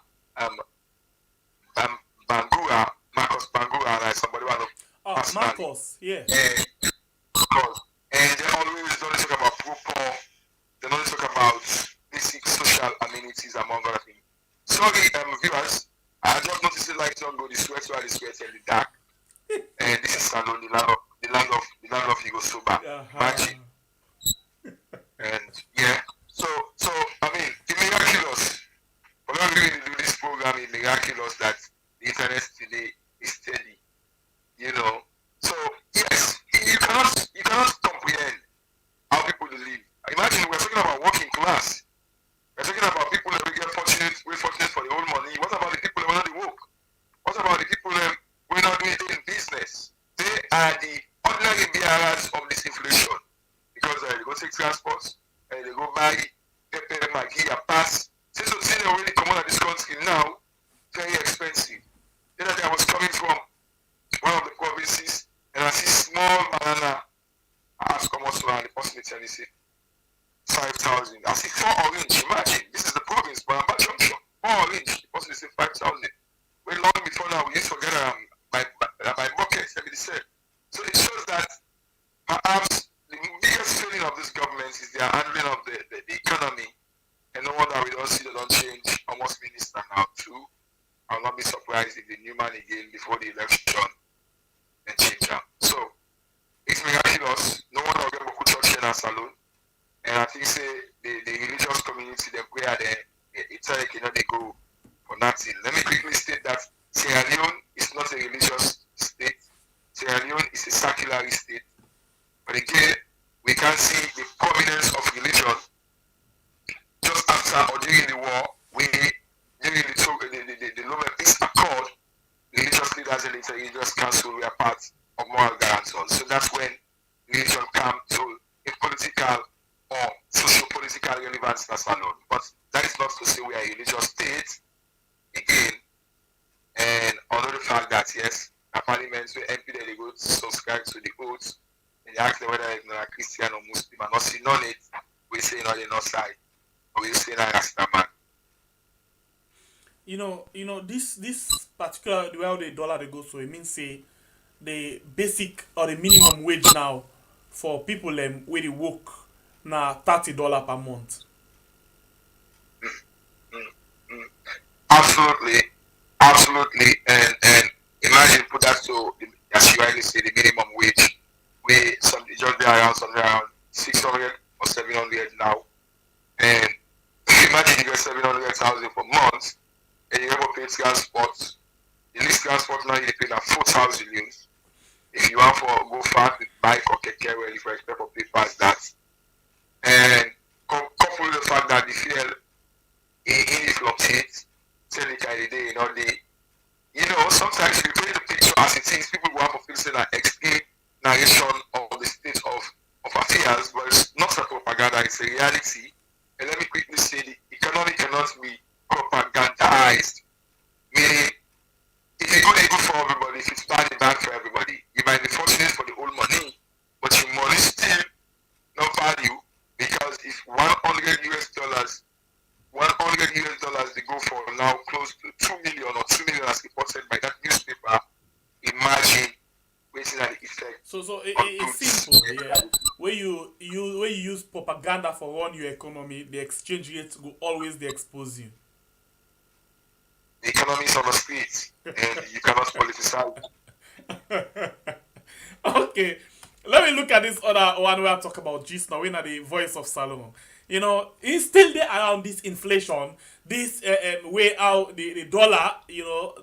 [SPEAKER 4] Marcus Bangura, like somebody one of
[SPEAKER 3] Marcos, yeah.
[SPEAKER 4] And they always don't talk about poor, they don't talk about basic social amenities among other things. Sorry, viewers, I just noticed it like don't go the sweat and the dark. And this is Salon, the land of Yugoslav. Magic. And yeah. So I mean, it's miraculous. But not really do this program, it's miraculous that the internet today is steady. So yes, you cannot comprehend how people live. Imagine we're talking about working class. We're talking about people that we get fortunate for the old money. What about the people that are not work? What about the people that we're not doing business? They are the ordinary bearers of this inflation. Because they go take transport and they go buy pepper, maggi, a pass. Since they already come out of this country now, very expensive. The other day I was coming from one of the provinces and I see small banana. I ask how much around the person and they say 5,000. I see 4 orange. Imagine, this is the province, Baramba Junction. 4 orange. The person say 5,000. Way long before now, we used to get by buckets, like they said. So it shows that perhaps the biggest failing of this government is their handling of the economy. And no wonder we don't see they don't change almost minister now too. I'll not be surprised if the new man again before the election and change them. So it's miraculous. No one will get a church in a salon. And I think say the religious community they pray at it's like they go for nothing. Let me quickly state that Sierra Leone is not a religious state. Sierra Leone is a secular state. But again, we can see the prominence of religion just after or during the war, during the Nobel Peace Accord, religious leaders leaders and the religious council were part of moral guarantors. So that's when religion comes to a political or socio-political relevance as alone. But that is not to say we are a religious state again. And although the fact that yes, the parliament will MP that they go to subscribe to the oath, and they ask them whether it's not a Christian or Muslim, and not see none it, we say not the north side, or we say not Rasta man.
[SPEAKER 3] This particular the way the dollar they go, so it means say the basic or the minimum wage now for people where they work now $30 per month.
[SPEAKER 4] Absolutely, absolutely, and imagine put that to as you rightly say the minimum wage, where some just be around something around 600 or 700 now, and imagine you get 700,000 for months, and you have to pay transport. The least transport now you pay that 4,000 units. If you want for go far with bike or keke, well, if you expect for pay past that, and couple with the fact that the fuel in fluctuates, tell the kind of day, sometimes you paint the picture as it is, people go out for fixing an extreme narration of the state of affairs, but it's not a propaganda, it's a reality. And let me quickly say the economy cannot be propagandized. Meaning, if it's good for everybody, if it's bad, it's bad for everybody. You might be fortunate for the old money, but your money still no value because if $100 they go for now close to 2 million or 2 million as reported by that newspaper, imagine waiting at the effect.
[SPEAKER 3] So it's simple, yeah. Where you use propaganda for run your economy, the exchange rate will always expose you.
[SPEAKER 4] The economy is on the streets and you cannot politicize.
[SPEAKER 3] Okay, let me look at this other one where I talk about just now. We're not the voice of Solomon. It's still there around this inflation, this way out the dollar,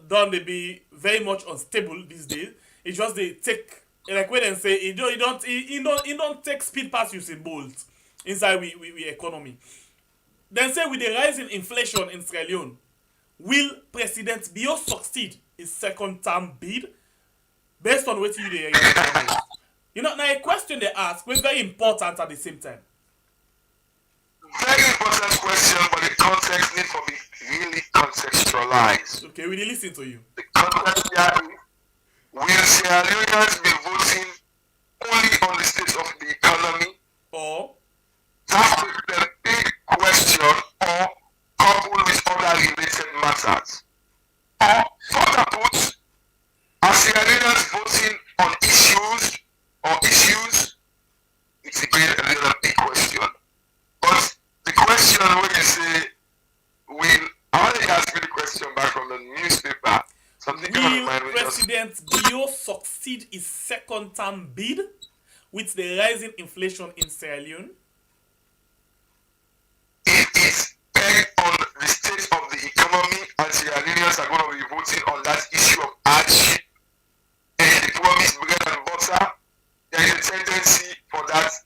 [SPEAKER 3] done they be very much unstable these days. It's just they take like when they say it don't take speed past Usain Bolt inside we economy. Then say with the rise in inflation in Sierra Leone, will President Bio succeed his second term bid based on what you now a question they ask was very important at the same time.
[SPEAKER 4] Very important question, but the context needs to be really contextualized.
[SPEAKER 3] Okay, we listen to you.
[SPEAKER 4] The context here is, will Sierra Leoneans be voting only on the state of the economy?
[SPEAKER 3] Or
[SPEAKER 4] That's the big question, or coupled with other related matters. Or further put, are Sierra Leoneans voting on issues? It's again a little big question. But the question when you say, I want to ask you the question back from the newspaper. Something
[SPEAKER 3] will President Bio succeed his second term bid with the rising inflation in Sierra Leone?
[SPEAKER 4] It is pegged on the state of the economy, and Sierra Leoneans are going to be voting on that issue of hardship and the promised bread and butter. There is a tendency for that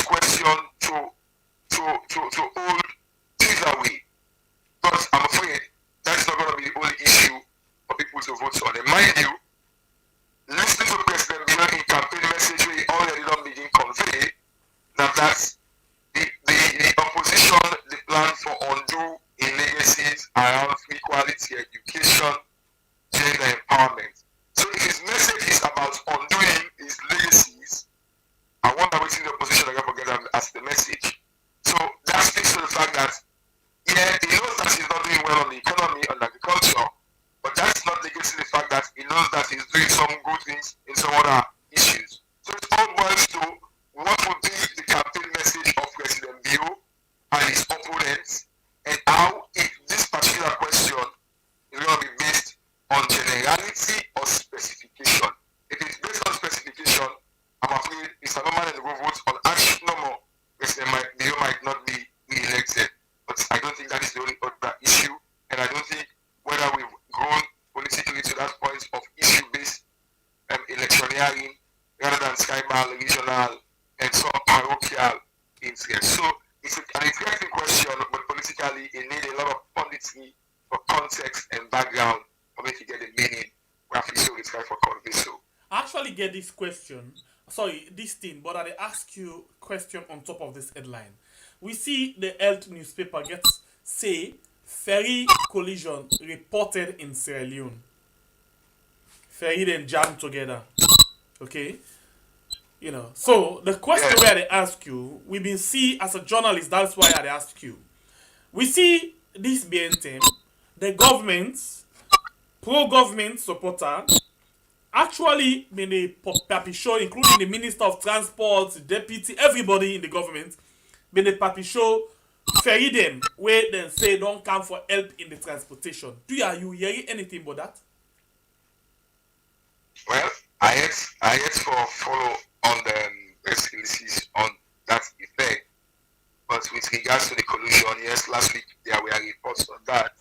[SPEAKER 4] question to hold either way. But I'm afraid that's not going to be the only issue for people to vote on. And mind you, listening to President Bio in campaign message, we already don't begin convey that the opposition, the plan for undo in legacies around free quality education, gender empowerment. So if his message is about undoing his legacies, I wonder what the opposition are going to get as the message. So that speaks to the fact that, yeah, he knows that he's not doing well on the economy, on agriculture, but that's not negating the fact that he knows that he's doing some good things in some other issues. So it all boils to what would be the campaign message of President Bio and his opponents, and how if this particular question is going to be based on generality or specification. If it's based on specification, I'm afraid Mr. Norman and the vote on action no more. President Bio might not be re-elected. But I don't think that is the only other issue, and I don't think whether we've grown politically to that point of issue-based electioneering rather than tribal, regional, and some parochial interest. So it's an interesting question, but politically it needs a lot of punditry for context and background for me to get the meaning. We have to
[SPEAKER 3] actually get this question. Sorry, this thing, but I ask you question on top of this headline. We see the health newspaper gets say ferry collision reported in Sierra Leone. Ferry then jam together. Okay, you know. So the question
[SPEAKER 4] Yes.
[SPEAKER 3] where they ask you, we been see as a journalist. That's why I ask you. We see this BNTM, the government, pro-government supporter, actually been a papi show, including the Minister of Transport, the deputy, everybody in the government, been a papi show, ferry them, where then say don't come for help in the transportation. Are you hearing anything about that?
[SPEAKER 4] Well, I yet for follow on the press releases on that effect. But with regards to the collusion, yes, last week there were reports on that,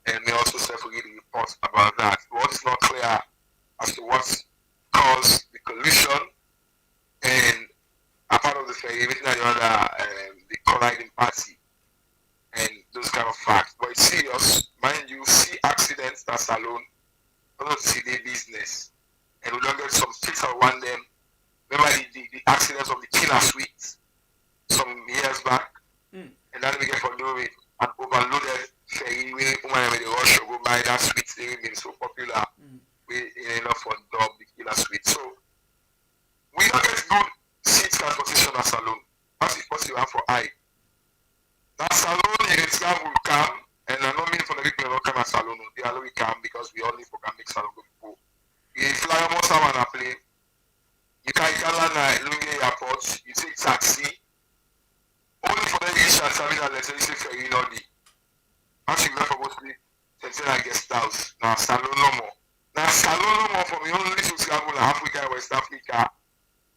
[SPEAKER 4] and we also separately reports about that. What is not clear as to what caused the collusion, and a part of the ferry, everything and the other, the colliding party, and those kind of facts. But it's serious, mind you, see accidents that's alone, don't see their business, and we don't get some fatal one them. Remember the accidents of the killer suites some years back, and then we get for doing an overloaded ferry where woman with the rush go buy that suite they been so popular. We enough for dub the killer suite. So we don't get good seat transportation as alone. As if possible for I. That salon in itself will come, and I don't mean for the people not come as salon. They already come because we only for can make salon go before. You fly almost on a plane. You can land Lungi Airport. You take taxi. Only for the reach and terminal, let's say ferry in all the. Actually, we have mostly Centennial Guest House. Now, salon no more. Now, salon no more for me only to travel in Africa and West Africa.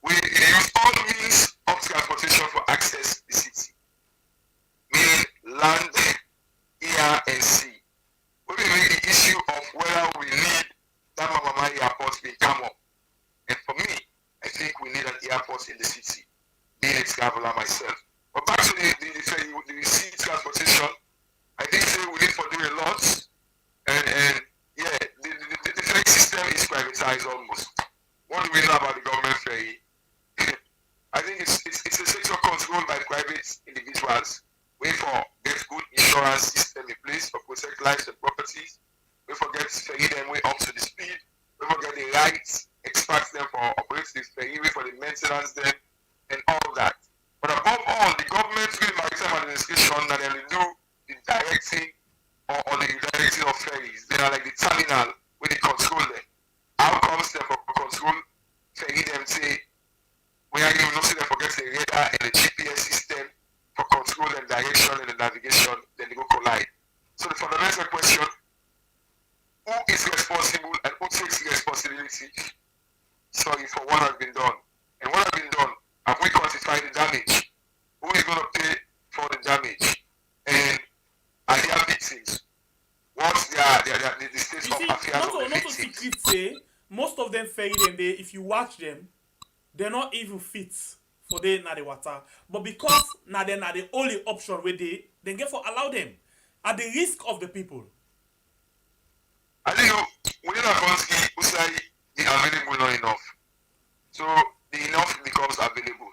[SPEAKER 4] We use all means of transportation for access to the city. Meaning land, air, and sea. We will make the issue of whether we need that Mamamai airport to come up. And for me, I think we need an airport in the city. Being a traveler myself. But back to the sea transportation, I think we need for doing a lot. And yeah, the ferry system is privatized almost. What do we know about the government ferry? I think it's a sector controlled by private individuals. We for get good insurance system in place for protect lives and properties. We forget ferry them way up to the speed. We forget the rights, extract them for operating the ferry, we for the maintenance them and all that. But above all, the government will maritime administration that they will do the directing or the redirecting of ferries. They are like the terminal where they control them. How comes them for control ferry them say we are even noticing them forget the radar and the GPS system for control and direction and the navigation, then they go collide. So the fundamental question, who is responsible and who takes responsibility? Sorry, for what has been done. And what has been done, have we quantified the damage? Who is going to pay for the damage? And are there victims? What's the state of affairs of the
[SPEAKER 3] not
[SPEAKER 4] victims?
[SPEAKER 3] to secret say, most of them ferry them, if you watch them, they're not even fit for they na the water. But because now they're not the only option where they then get for allow them at the risk of the people.
[SPEAKER 4] I think we need a Gonski who say the available not enough. So the enough becomes available.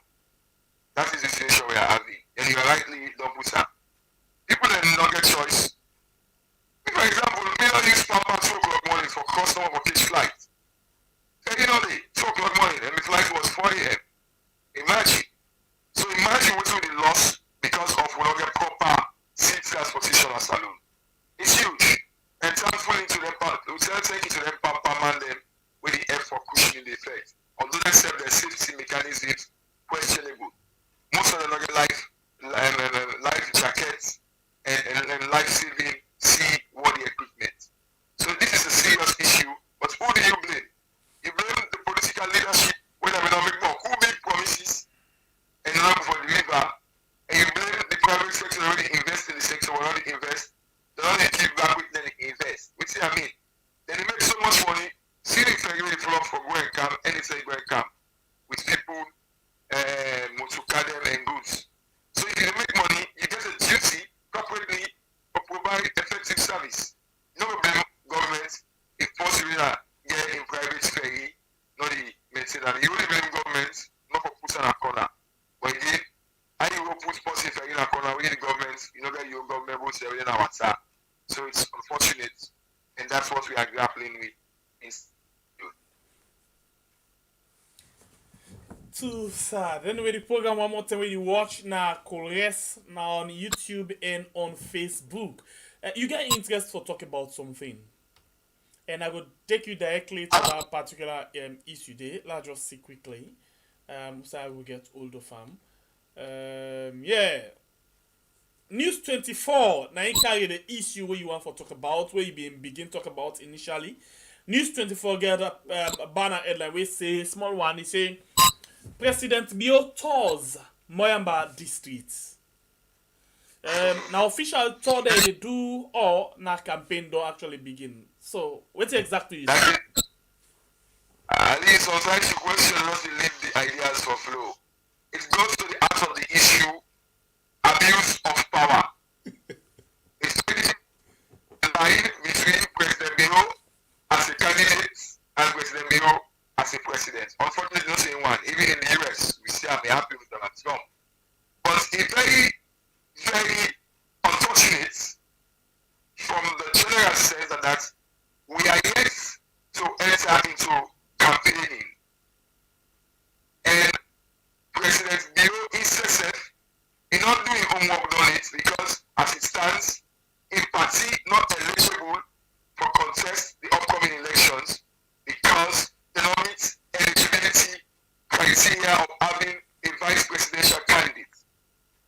[SPEAKER 4] That is the situation we are having. And you are rightly don't put that. People then don't get choice. For example, we don't use Papa 2 o'clock morning for customer for catch flight. So you know the 2 o'clock morning and the flight was 4 a.m. Imagine. So imagine what will be lost because of we don't get proper seat transportation as saloon. It's huge. And thankfully to them, thank you to them, Papa man them with the F for cushioning the effect. Although they said their safety mechanisms questionable. Most of them don't get life jackets and life-saving sea water equipment. So this is a serious issue. But who do you blame? You blame the political leadership when they don't make more. Who make promises and not for the deliver? And you blame the private sector already invest in the sector, will already invest. They only give back with them invest. Which I mean, then they make so much money. See the ferry really full up for go and come, anything go and come with people, them and goods. So if you make money, you get a duty corporately to provide effective service. No blame government if possible get in private ferry, not the anything, and you live in government, not for put in a corner. But again, I will put policy in a corner with the government, you know that your government will say in our WhatsApp. So it's unfortunate, and that's what we are grappling with.
[SPEAKER 3] Too sad. Anyway, the program one more time when you watch now, Colores now on YouTube and on Facebook. You get interest for talk about something, and I will take you directly to that particular issue there. Let's just see quickly. So I will get hold of them. Yeah. News 24. Now you carry the issue where you want to talk about, where you begin talk about initially. News 24 get a banner headline we say small one. They say President Bio tours Moyamba districts. Now official tour that they do or now campaign don't actually begin. So what exactly is it?
[SPEAKER 4] At least sometimes the question not to leave the ideas for flow. It goes to the heart of the issue, abuse of power. It's really the line between President Bio as a candidate and President Bio as a president. Unfortunately, not saying one. Even in the US, we see I'm happy with Donald Trump. But it's very, very unfortunate from the general sense that we are yet to enter into campaigning. And President Bio insists in not doing homework on it because as it stands, in party not eligible for contest the upcoming elections because they don't meet eligibility criteria of having a vice presidential candidate.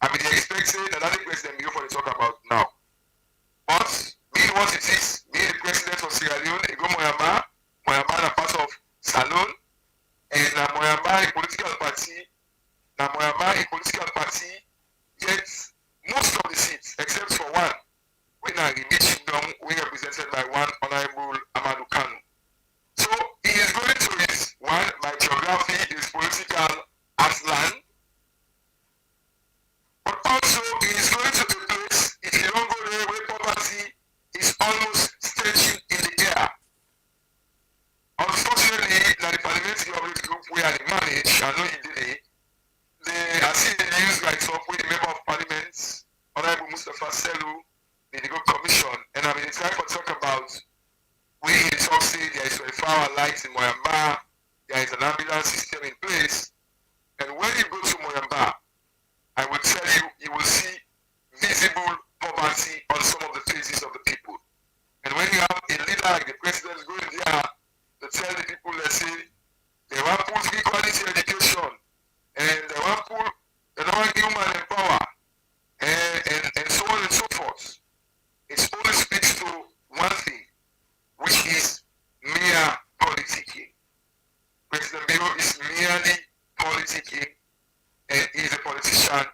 [SPEAKER 4] I mean, they expected that the president Bio for the talk about now. But being what it is, being the president of Sierra Leone, Ego Moyamba a part of Salon, and Moyamba a political party, yet most of the seats, except for one, we are represented by one Honorable Amadou Kanu. So he is going to his one by geography, his political heartland, but also he is going to the place, if you don't go there, where poverty is almost stretching in the air. Unfortunately, the parliamentary government group where they manage, I know he did it, they are seeing the news like some with the member of parliament, Honorable Mustafa Selu, the legal commission, and I mean, it's time to talk about we in talk say there is 24-hour lights in Moyamba, there is an ambulance system in place, and when you go to Moyamba, I will tell you, you will see visible poverty on some of the faces of the people. And when you have a leader like the president going there to tell the people, let's say, they want to put equality education, and they want to put the normal human in power, and so on and so forth. It only speaks to one thing, which is mere politicking. President Bio is merely politicking, and he is a politician.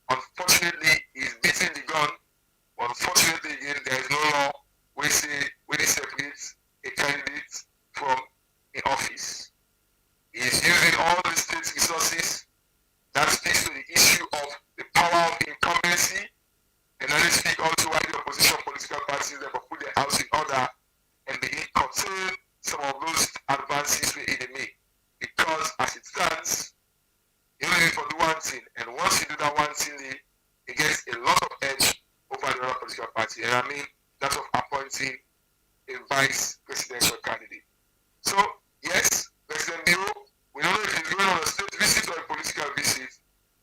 [SPEAKER 4] Unfortunately, he is beating the gun. Unfortunately, again, there is no law where they separate a candidate from an office. He is using all the state's resources. That speaks to the issue of the power of incumbency, and then they speak also why the opposition political parties that put their house in order and begin curtail some of those advances we make. Because as it stands, you only need to do one thing, and once you do that one thing, it gets a lot of edge over the other political party, and I mean that of appointing a vice presidential candidate. So yes, President Bio, we don't know if he's going on a state visit or a political visit,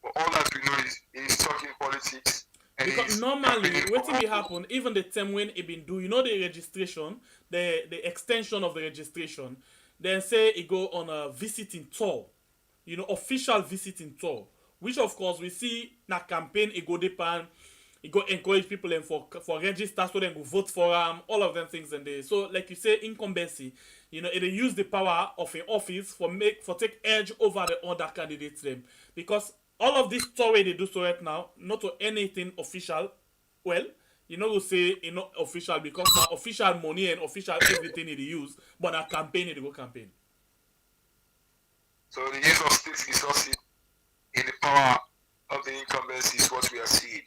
[SPEAKER 4] but all that we know is he's talking politics. And
[SPEAKER 3] because normally, what will happen, even the time when it been do, you know, the registration, the extension of the registration, then say it go on a visiting tour, you know, official visiting tour, which of course we see na campaign, it go depend, it go encourage people and for register so then go vote for all of them things and they. So like you say, incumbency, you know, it use the power of an office for take edge over the other candidates them, because all of this story they do so right now, not to anything official. Well, you know, we say you know official because now official money and official everything they use, but a campaign they go campaign.
[SPEAKER 4] So the use of state resources in the power of the incumbency is what we are seeing.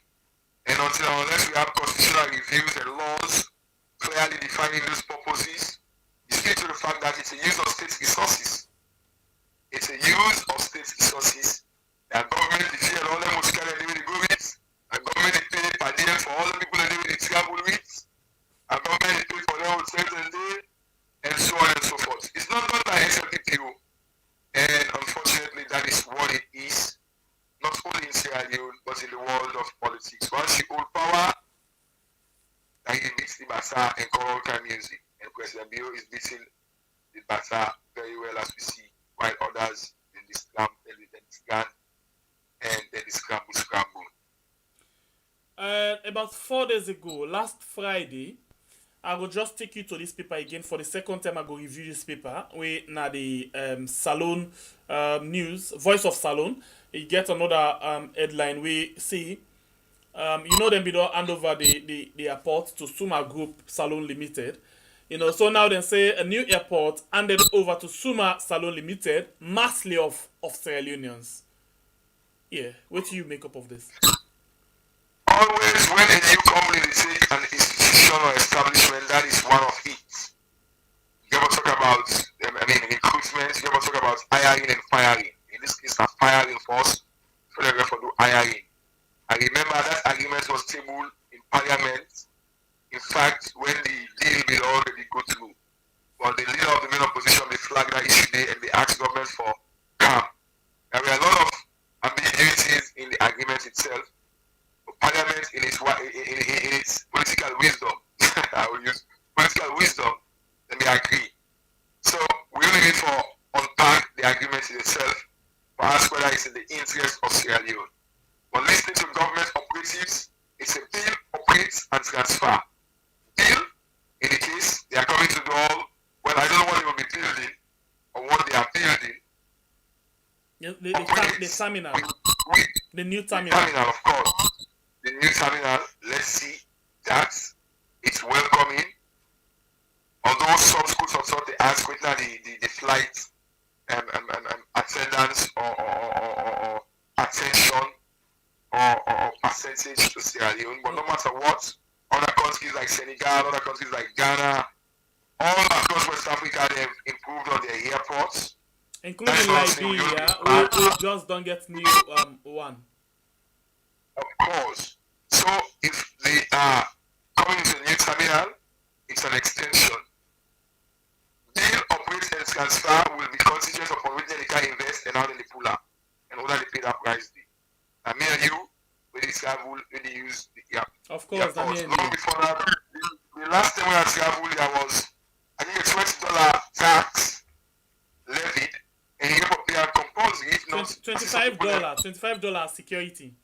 [SPEAKER 4] And unless we have constitutional reviews and laws clearly defining those purposes, it speaks to the fact that it's a use of state resources. Bata and Koroka music. And President Bio is beating the Bata very well, as we see, while others then the scram and then the scramble.
[SPEAKER 3] About 4 days ago, last Friday, I will just take you to this paper again for the second time. I go review this paper. We now the Salone news, Voice of Salone. You get another headline. We see, you know, them be don't hand over the airport to Suma Group Salone Limited. You know, so now they say a new airport handed over to Suma Salone Limited, mass layoff of Sierra Leoneans. Yeah, what do you make up of this?
[SPEAKER 4] Always when a new company they take an institution or establishment, that is one of it. You ever talk about, recruitment, you ever talk about hiring and firing. In this case, I'm firing first, so they therefore do hiring. I remember that agreement was tabled in Parliament. In fact, when the deal will already go through. But the leader of the main opposition, they flagged that issue there and they asked government for calm. There were a lot of ambiguities in the agreement itself. Parliament, in its political wisdom, I will use political wisdom, let me agree. So we only need for unpack the agreement in itself, but ask whether it's in the interest of Sierra Leone. But listening to government operatives, it's a bill, operates and transfer. Bill, in the case, they are coming to do all, well, I don't know what they will be building or what they are building.
[SPEAKER 3] The terminal. The new terminal.
[SPEAKER 4] The terminal, of course. The new terminal, let's see that it's welcoming. Although some schools of thought they ask whether the flight attendance or attention or percentage to Sierra Leone, but no matter what, other countries like Senegal, other countries like Ghana, all across West Africa, they've improved on their airports.
[SPEAKER 3] Including Liberia, we just don't get new one.
[SPEAKER 4] Of course. So if they are coming to a new terminal, it's an extension. Deal, operate and transfer will be contingent upon whether they can invest and how they pull up and whether they pay that price. And me and you, when they travel, when they use the app.
[SPEAKER 3] Of course,
[SPEAKER 4] long before that, the last time when I traveled, there was, I think, a $20 tax levied, and you have to pay a compulsory, if not
[SPEAKER 3] $25 security.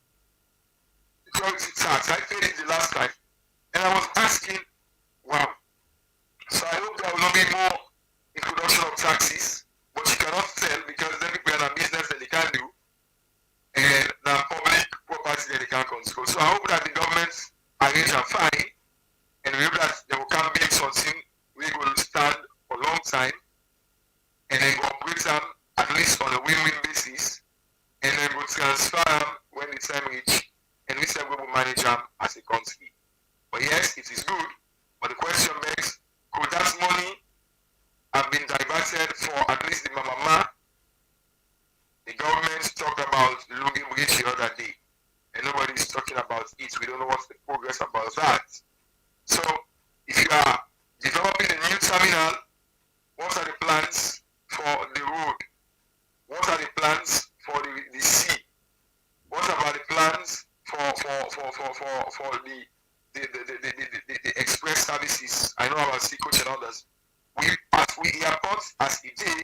[SPEAKER 4] Security tax. I paid it the last time, and I was asking, wow. So I hope there will not be more introduction of taxes, but you cannot tell because then people are in a business that they can't do, and now public property that they can't control. So I hope that the government arrange and fine, and we hope that they will come build something we will stand for a long time, and then go operate them at least on a win-win basis, and then go transfer them when the time reach, and we say we will manage them as a country. But yes, it is good, but the question begs, could that money have been diverted for at least the Mama? The government talked about Lugin Bridge the other day, and nobody is talking about it. We don't know what's the progress about that. So, if you are developing a new terminal, what are the plans for the road? What are the plans for the sea? What about the plans for the express services? I know about sea coach and others. We airports as it is,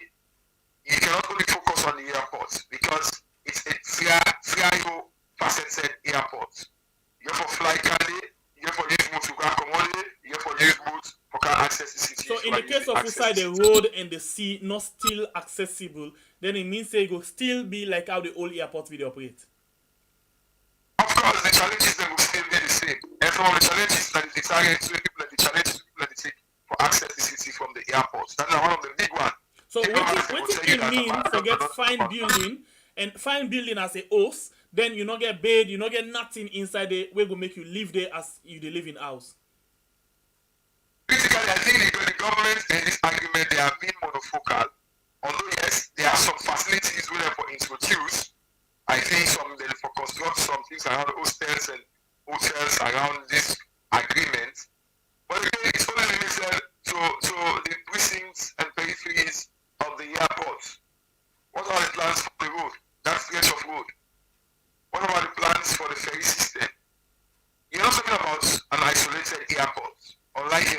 [SPEAKER 4] you cannot only focus on the airports because it's a faceted airport. You have for fly candy, you have for use boat to go accommodate, you have for use boat for can access the city.
[SPEAKER 3] So in the case of inside the road and the sea not still accessible, then it means it will still be like how the old airport will operate.
[SPEAKER 4] Of course, the challenges then will still be the same. And some of the challenges that the target to people that the challenges people that they take for access the city from the airports. That's one of the big ones.
[SPEAKER 3] So what it mean forget fine building and fine building as a host, then you not get bed, you not get nothing inside there we go make you live there as you live in house.
[SPEAKER 4] Basically, I think the government and this argument they have been monofocal. Although yes, there are some facilities where for introduce. I think they for construct some things around hostels and hotels around this agreement. But again, it's only limited to the precincts and peripheries of the airport. What are the plans for the road? That stretch of road. What about the plans for the ferry system? You're not talking about an isolated airport, unlike in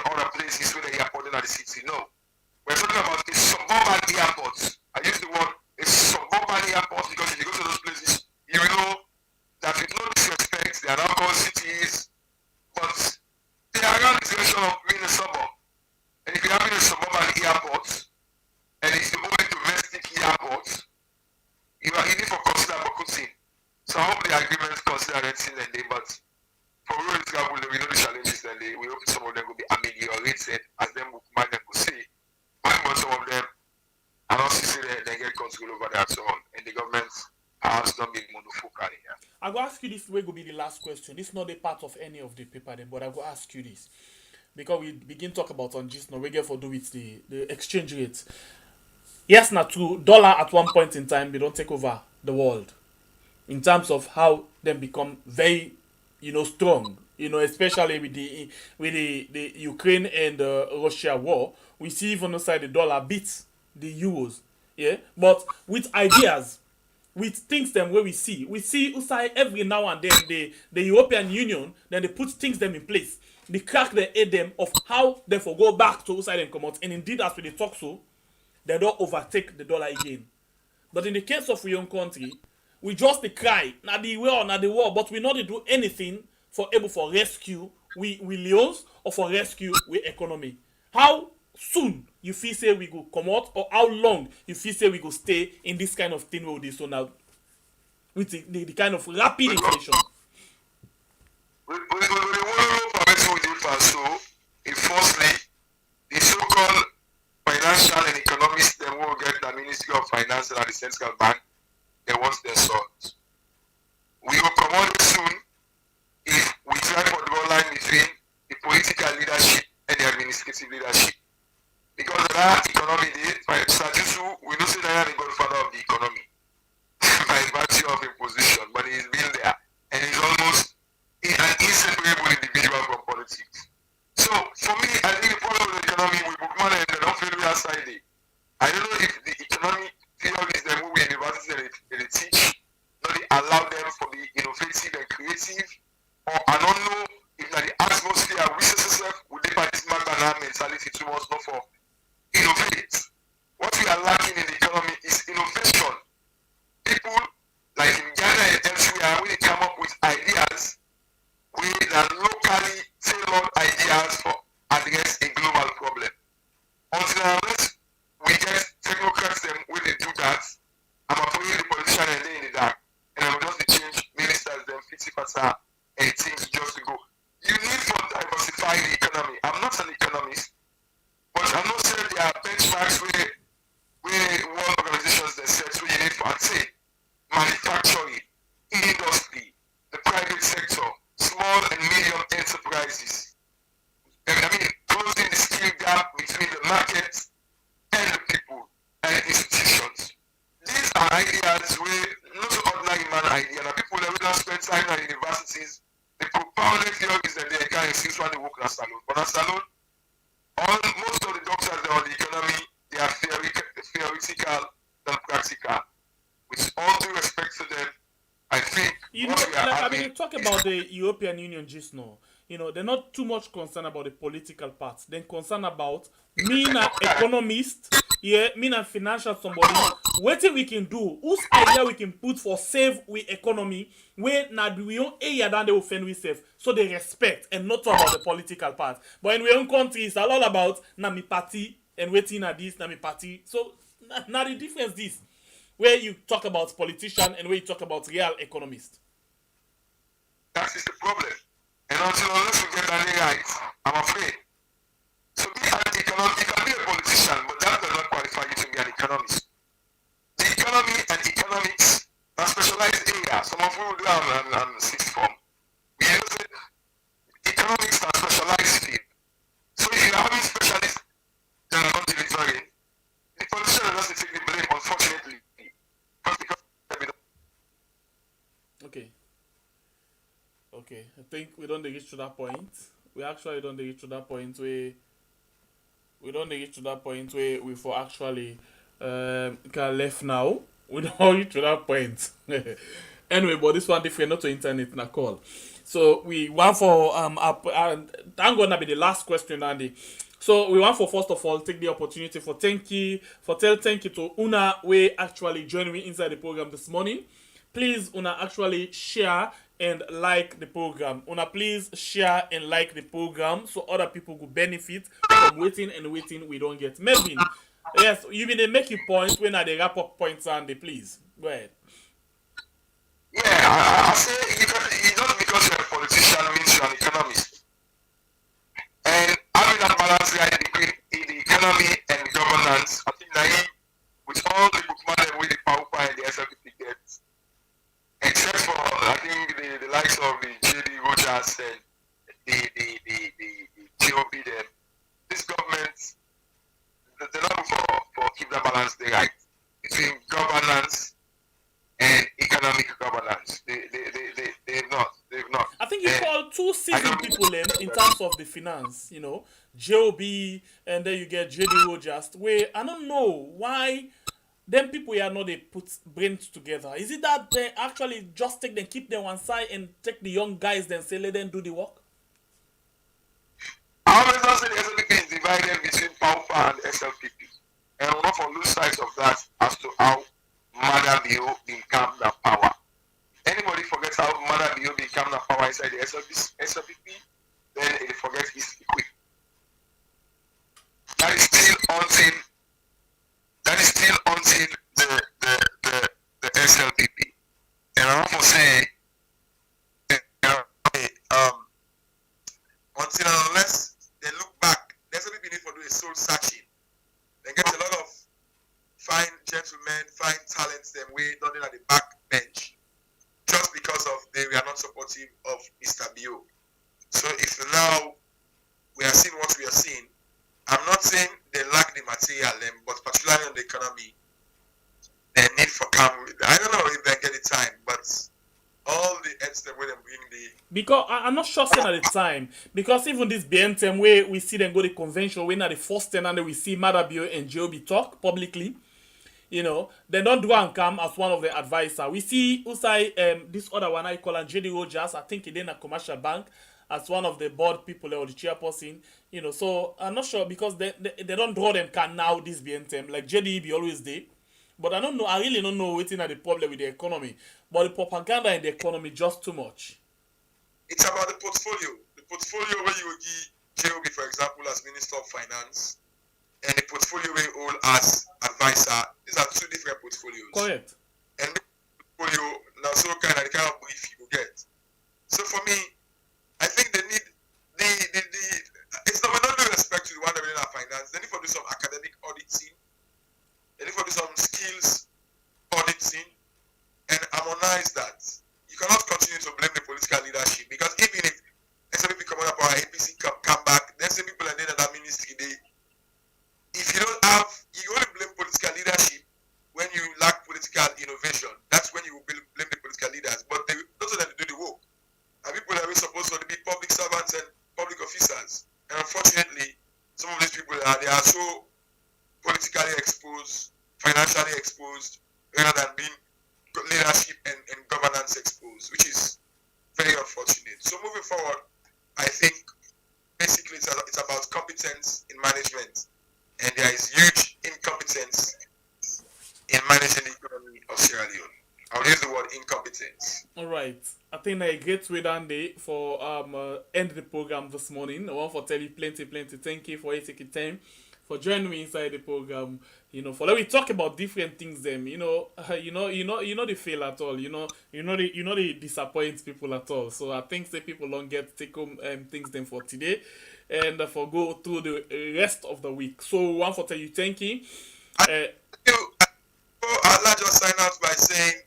[SPEAKER 4] there are things and they, but for real example, we know the challenges and we hope some of them will be ameliorated as them will come and say, but some of them are not see they get control over that so on, and the government has not been monofocal here.
[SPEAKER 3] I go ask you this way. Will be the last question. This is not a part of any of the paper, then, but I go ask you this because we begin talk about on just now. We get for do with the exchange rate. Yes, not true. Dollar at one point in time they don't take over the world in terms of how them become very, strong. Especially with the Ukraine and Russia war, we see even outside the dollar beats the euros. Yeah, but with ideas, with things them where we see outside every now and then the European Union then they put things them in place. They crack the head them of how they for go back to outside and come out. And indeed, as we they talk so, they don't overtake the dollar again. But in the case of our own country, we just the cry, not the war, but we not do anything for able for rescue we leons or for rescue we economy. How soon you feel say we go come out, or how long you feel say we go stay in this kind of thing with this so now with the kind of rapid inflation?
[SPEAKER 4] Firstly, the so-called financial and economists, they will get the Ministry of Finance and the Central Bank, they want their swords. We will come on soon if we try for the line between the political leadership and the administrative leadership. Because that economy, Sajusu, we know say that the godfather of the economy by virtue of a position, but he's been there and he's almost an inseparable individual from politics. So for me, I think the problem with the economy with Bookman and the non-failure outside it. I don't know if the economic theories that we universities they teach, not they allow them to be innovative and creative, or I don't know if like the atmosphere resources would they by this Magana mentality too much not for innovate. What we are lacking in the economy is innovation. People like in Ghana and elsewhere, when they come up with ideas, we are locally tailored ideas for address a global problem. Until unless we get technocrats them when they do that, I'm afraid the politician and they in the dark. And I will just change ministers them 50% and things just to go. You need to diversify the economy. I'm not an economist, but I'm not saying there are benchmarks where world organizations they set so you need to say manufacturing, industry, the private sector, small and medium enterprises. I mean, closing the skill gap between the market and the people and institutions. These are ideas where not an ordinary man idea. Now people that don't spend time at universities, they propound theories that they can since when they work in a salon. But a salon, most of the doctors that are on the economy, they are theoretical than practical. With all due respect to them, I think
[SPEAKER 3] you talk about the European Union just now. They're not too much concerned about the political parts. They're concerned about me an economist, me a financial somebody. What we can do, whose idea we can put for save we economy, where now we own area than they offend we save. So they respect and not talk about the political part. But in our own country, it's all about na me party and waiting at this, na me party. So now the difference is where you talk about politician and where you talk about real economist.
[SPEAKER 4] That is the problem. And unless we get that right, I'm afraid. So be an economist, you can be a politician, but that does not qualify you to be an economist. The economy and economics are specialized areas. Some of you will do on sixth form. We use it. Economics are specialized field. So if you are having specialists that are not delivering, the politician doesn't take the blame, unfortunately.
[SPEAKER 3] Okay, I think we don't reach to that point. We actually don't reach to that point where we for actually can left now. We don't reach to that point. Anyway, but this one different, not to internet na call. So we want for I'm gonna be the last question, Andy. So we want for first of all take the opportunity for thank you to Una we actually joined me inside the program this morning. Please Una actually share and like the program. Una please share and like the program so other people could benefit from waiting we don't get. Melvin, yes, you been make your point when I the wrap up points, Andy, please. Go ahead.
[SPEAKER 4] Yeah, I say is an economist. And having that balance right between the economy and governance, I think that with all the bookman with the power and the SLPP gets, except for I think the likes of the JD Rogers and the GOP them, this government they're not for keep the balance right between governance and economic governance. They've not.
[SPEAKER 3] I think you call two seasoned people in terms of the finance, JOB, and then you get JD Rogers, where I don't know why them people are not they put brains together. Is it that they actually just take them, keep them one side and take the young guys then say let them do the work?
[SPEAKER 4] I always don't say the SLPP is divided between PAUPA and SLPP. And we're not for lose sight of that as to how Mother Bio became the power. Anybody forgets how Mother Bio became the power inside the SLPP, then they forget his quick. That is still until the SLPP. And I want to say until unless they look back, the SLPP need to do a soul searching. They get a lot of fine gentlemen, fine talents them way done at the back bench just because of they were not supportive of Mr. Bio. So if now we are seeing what we are seeing, I'm not saying they lack the material, but particularly on the economy, they need for calm. I don't know if they get the time, but all the heads that way they bring the.
[SPEAKER 3] Because I'm not sure saying at the time, because even this BNTM where we see them go to the convention, when at the first ten and then we see Madabio and Joby talk publicly, they don't do and come as one of the advisors. We see Usai, this other one I call and JD Rogers, I think he did in a commercial bank as one of the board people or the chairperson, so I'm not sure because they don't draw them can now this BNTM, like JD be always there. But I really don't know what's in the problem with the economy. But the propaganda in the economy just too much.
[SPEAKER 4] It's about the portfolio. The portfolio where you will give JOB, for example, as Minister of Finance, and the portfolio where you hold as advisor. These are two different portfolios.
[SPEAKER 3] Correct.
[SPEAKER 4] And the portfolio, now so kind of brief you get. So for me, I think they need it's not with no respect to the one that in our finance. They need to do some academic auditing. They need to do some skills auditing and harmonize that. You cannot continue to blame the political leadership because even if SMP come up or APC come back, then some people are in that ministry. If you don't have, you only blame political leadership when you lack political innovation. That's when you will blame the political leaders. But those are that do the work. And people that are supposed to be public servants and public officers. And unfortunately, some of these people they are so politically exposed, financially exposed, rather than being leadership and governance exposed, which is very unfortunate. So moving forward, I think basically it's about competence in management, and there is huge incompetence in managing the economy of Sierra Leone. I'll use the word incompetence.
[SPEAKER 3] All right. I think a great way down there for end the program this morning. I want to tell you plenty. Thank you for taking time for joining me inside the program. For let me talk about different things. Them, they fail at all. They disappoint people at all. So I think that people don't get take home things them for today, and for go through the rest of the week. So one for tell you thank you.
[SPEAKER 4] I'd like to sign out by saying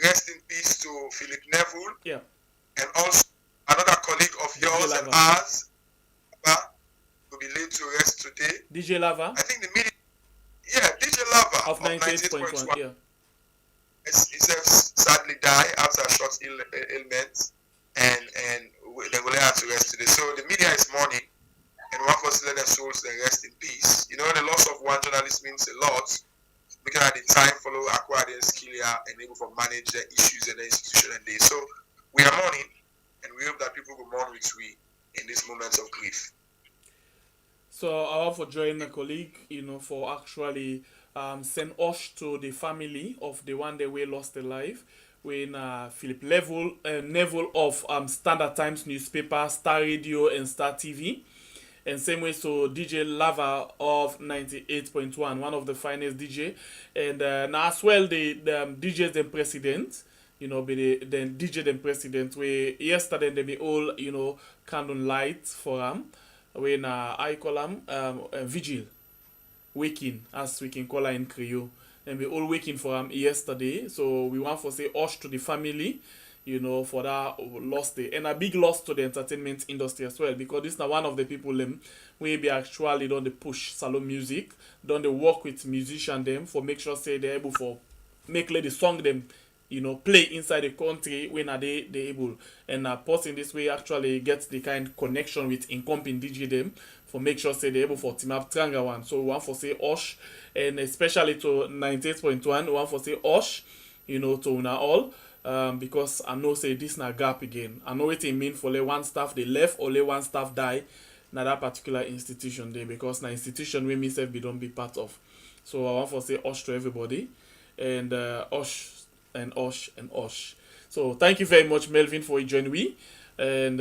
[SPEAKER 4] rest in peace to Philip Neville.
[SPEAKER 3] Yeah.
[SPEAKER 4] And also another colleague of yours and ours, will be laid to rest today.
[SPEAKER 3] DJ Lava.
[SPEAKER 4] I think the media. Yeah, DJ Lava
[SPEAKER 3] of 98.1. Yeah.
[SPEAKER 4] He sadly died after a short ailment, and they will have to rest today. So the media is mourning, and one for let their souls then rest in peace. The loss of one journalist means a lot. Looking at the time, follow, acquire their skill here, and able to manage their issues and the institution and day. So we are mourning, and we hope that people will mourn with we in these moments of grief.
[SPEAKER 3] So I want to join a colleague, for actually send us to the family of the one that we lost their life. When Philip Neville of Standard Times newspaper, Star Radio, and Star TV. And same way, so DJ Lava of 98.1, one of the finest DJ. And now as well, the DJs and president, be the DJ them president. We yesterday they be all candle lights for when I call them vigil waking, as we can call her in Creole. And we all waking for yesterday. So we want to say hush to the family, for that lost day. And a big loss to the entertainment industry as well, because this is one of the people we be actually done the push salon music, done the work with musician them for make sure say they're able for make the song them play inside the country when are they able, and person this way actually gets the kind connection with incumbent DJ them for make sure say they able for team up Tranga one. So one for say Osh, and especially to 98.1 one for say Osh, to una all, because I know say this na gap again. I know what it mean for one staff they left or one staff die na that particular institution there, because na institution we myself be don't be part of. So I want to say Osh to everybody, and Osh and Osh and Osh. So thank you very much, Melvin, for joining me, and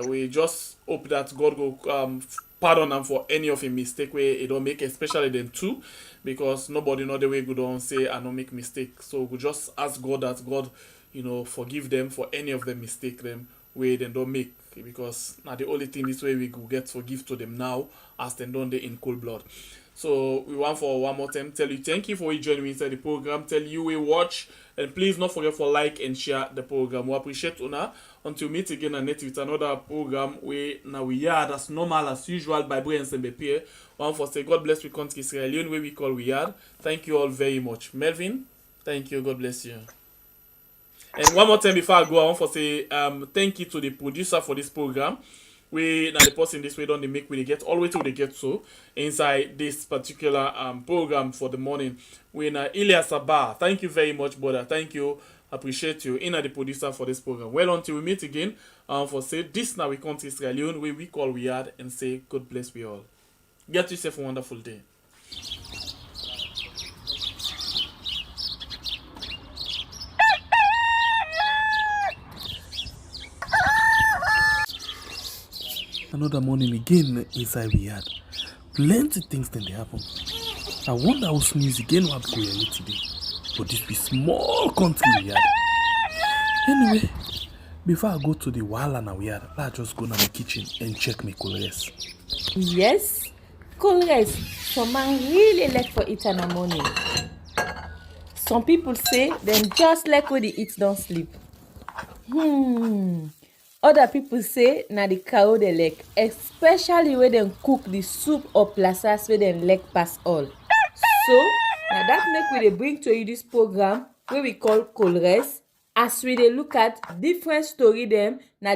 [SPEAKER 3] we just hope that God will pardon them for any of a mistake where it don't make, especially them too, because nobody know the way go don't say I don't make mistake. So we just ask God that God, forgive them for any of the mistake them where they don't make, because now the only thing this way we go get forgive to them now as they done they in cold blood. So we want for one more time tell you thank you for joining me inside the program. Tell you we watch, and please not forget for like and share the program. We appreciate una. Until meet again and net with another program we now we are as normal as usual by Brains and Bepier. One for say God bless we country Sierra Leone where we call we are. Thank you all very much. Melvin, thank you, God bless you. And one more time before I go, I want to say thank you to the producer for this program. We now the person this way don't they make we get all the way to they get so inside this particular program for the morning. We na Elias Sabah. Thank you very much, brother. Thank you. Appreciate you. In the producer for this program. Well, until we meet again, for say this now we country Sierra Leone where we call we are, and say God bless we all. Get yourself a wonderful day.
[SPEAKER 1] Another morning again inside we had. Plenty things then they happen. I wonder how news again what go here today. But this be small country we had. Anyway, before I go to the wala now we had, let's just go to my kitchen and check my colors.
[SPEAKER 2] Yes, colors. Some man really like for it in the morning. Some people say them just like when they eat don't sleep. Other people say na the cow they like, especially when they cook the soup or plasas where they like pass all. So now that make we dey bring to you this program where we call Colres, as we dey look at different story them na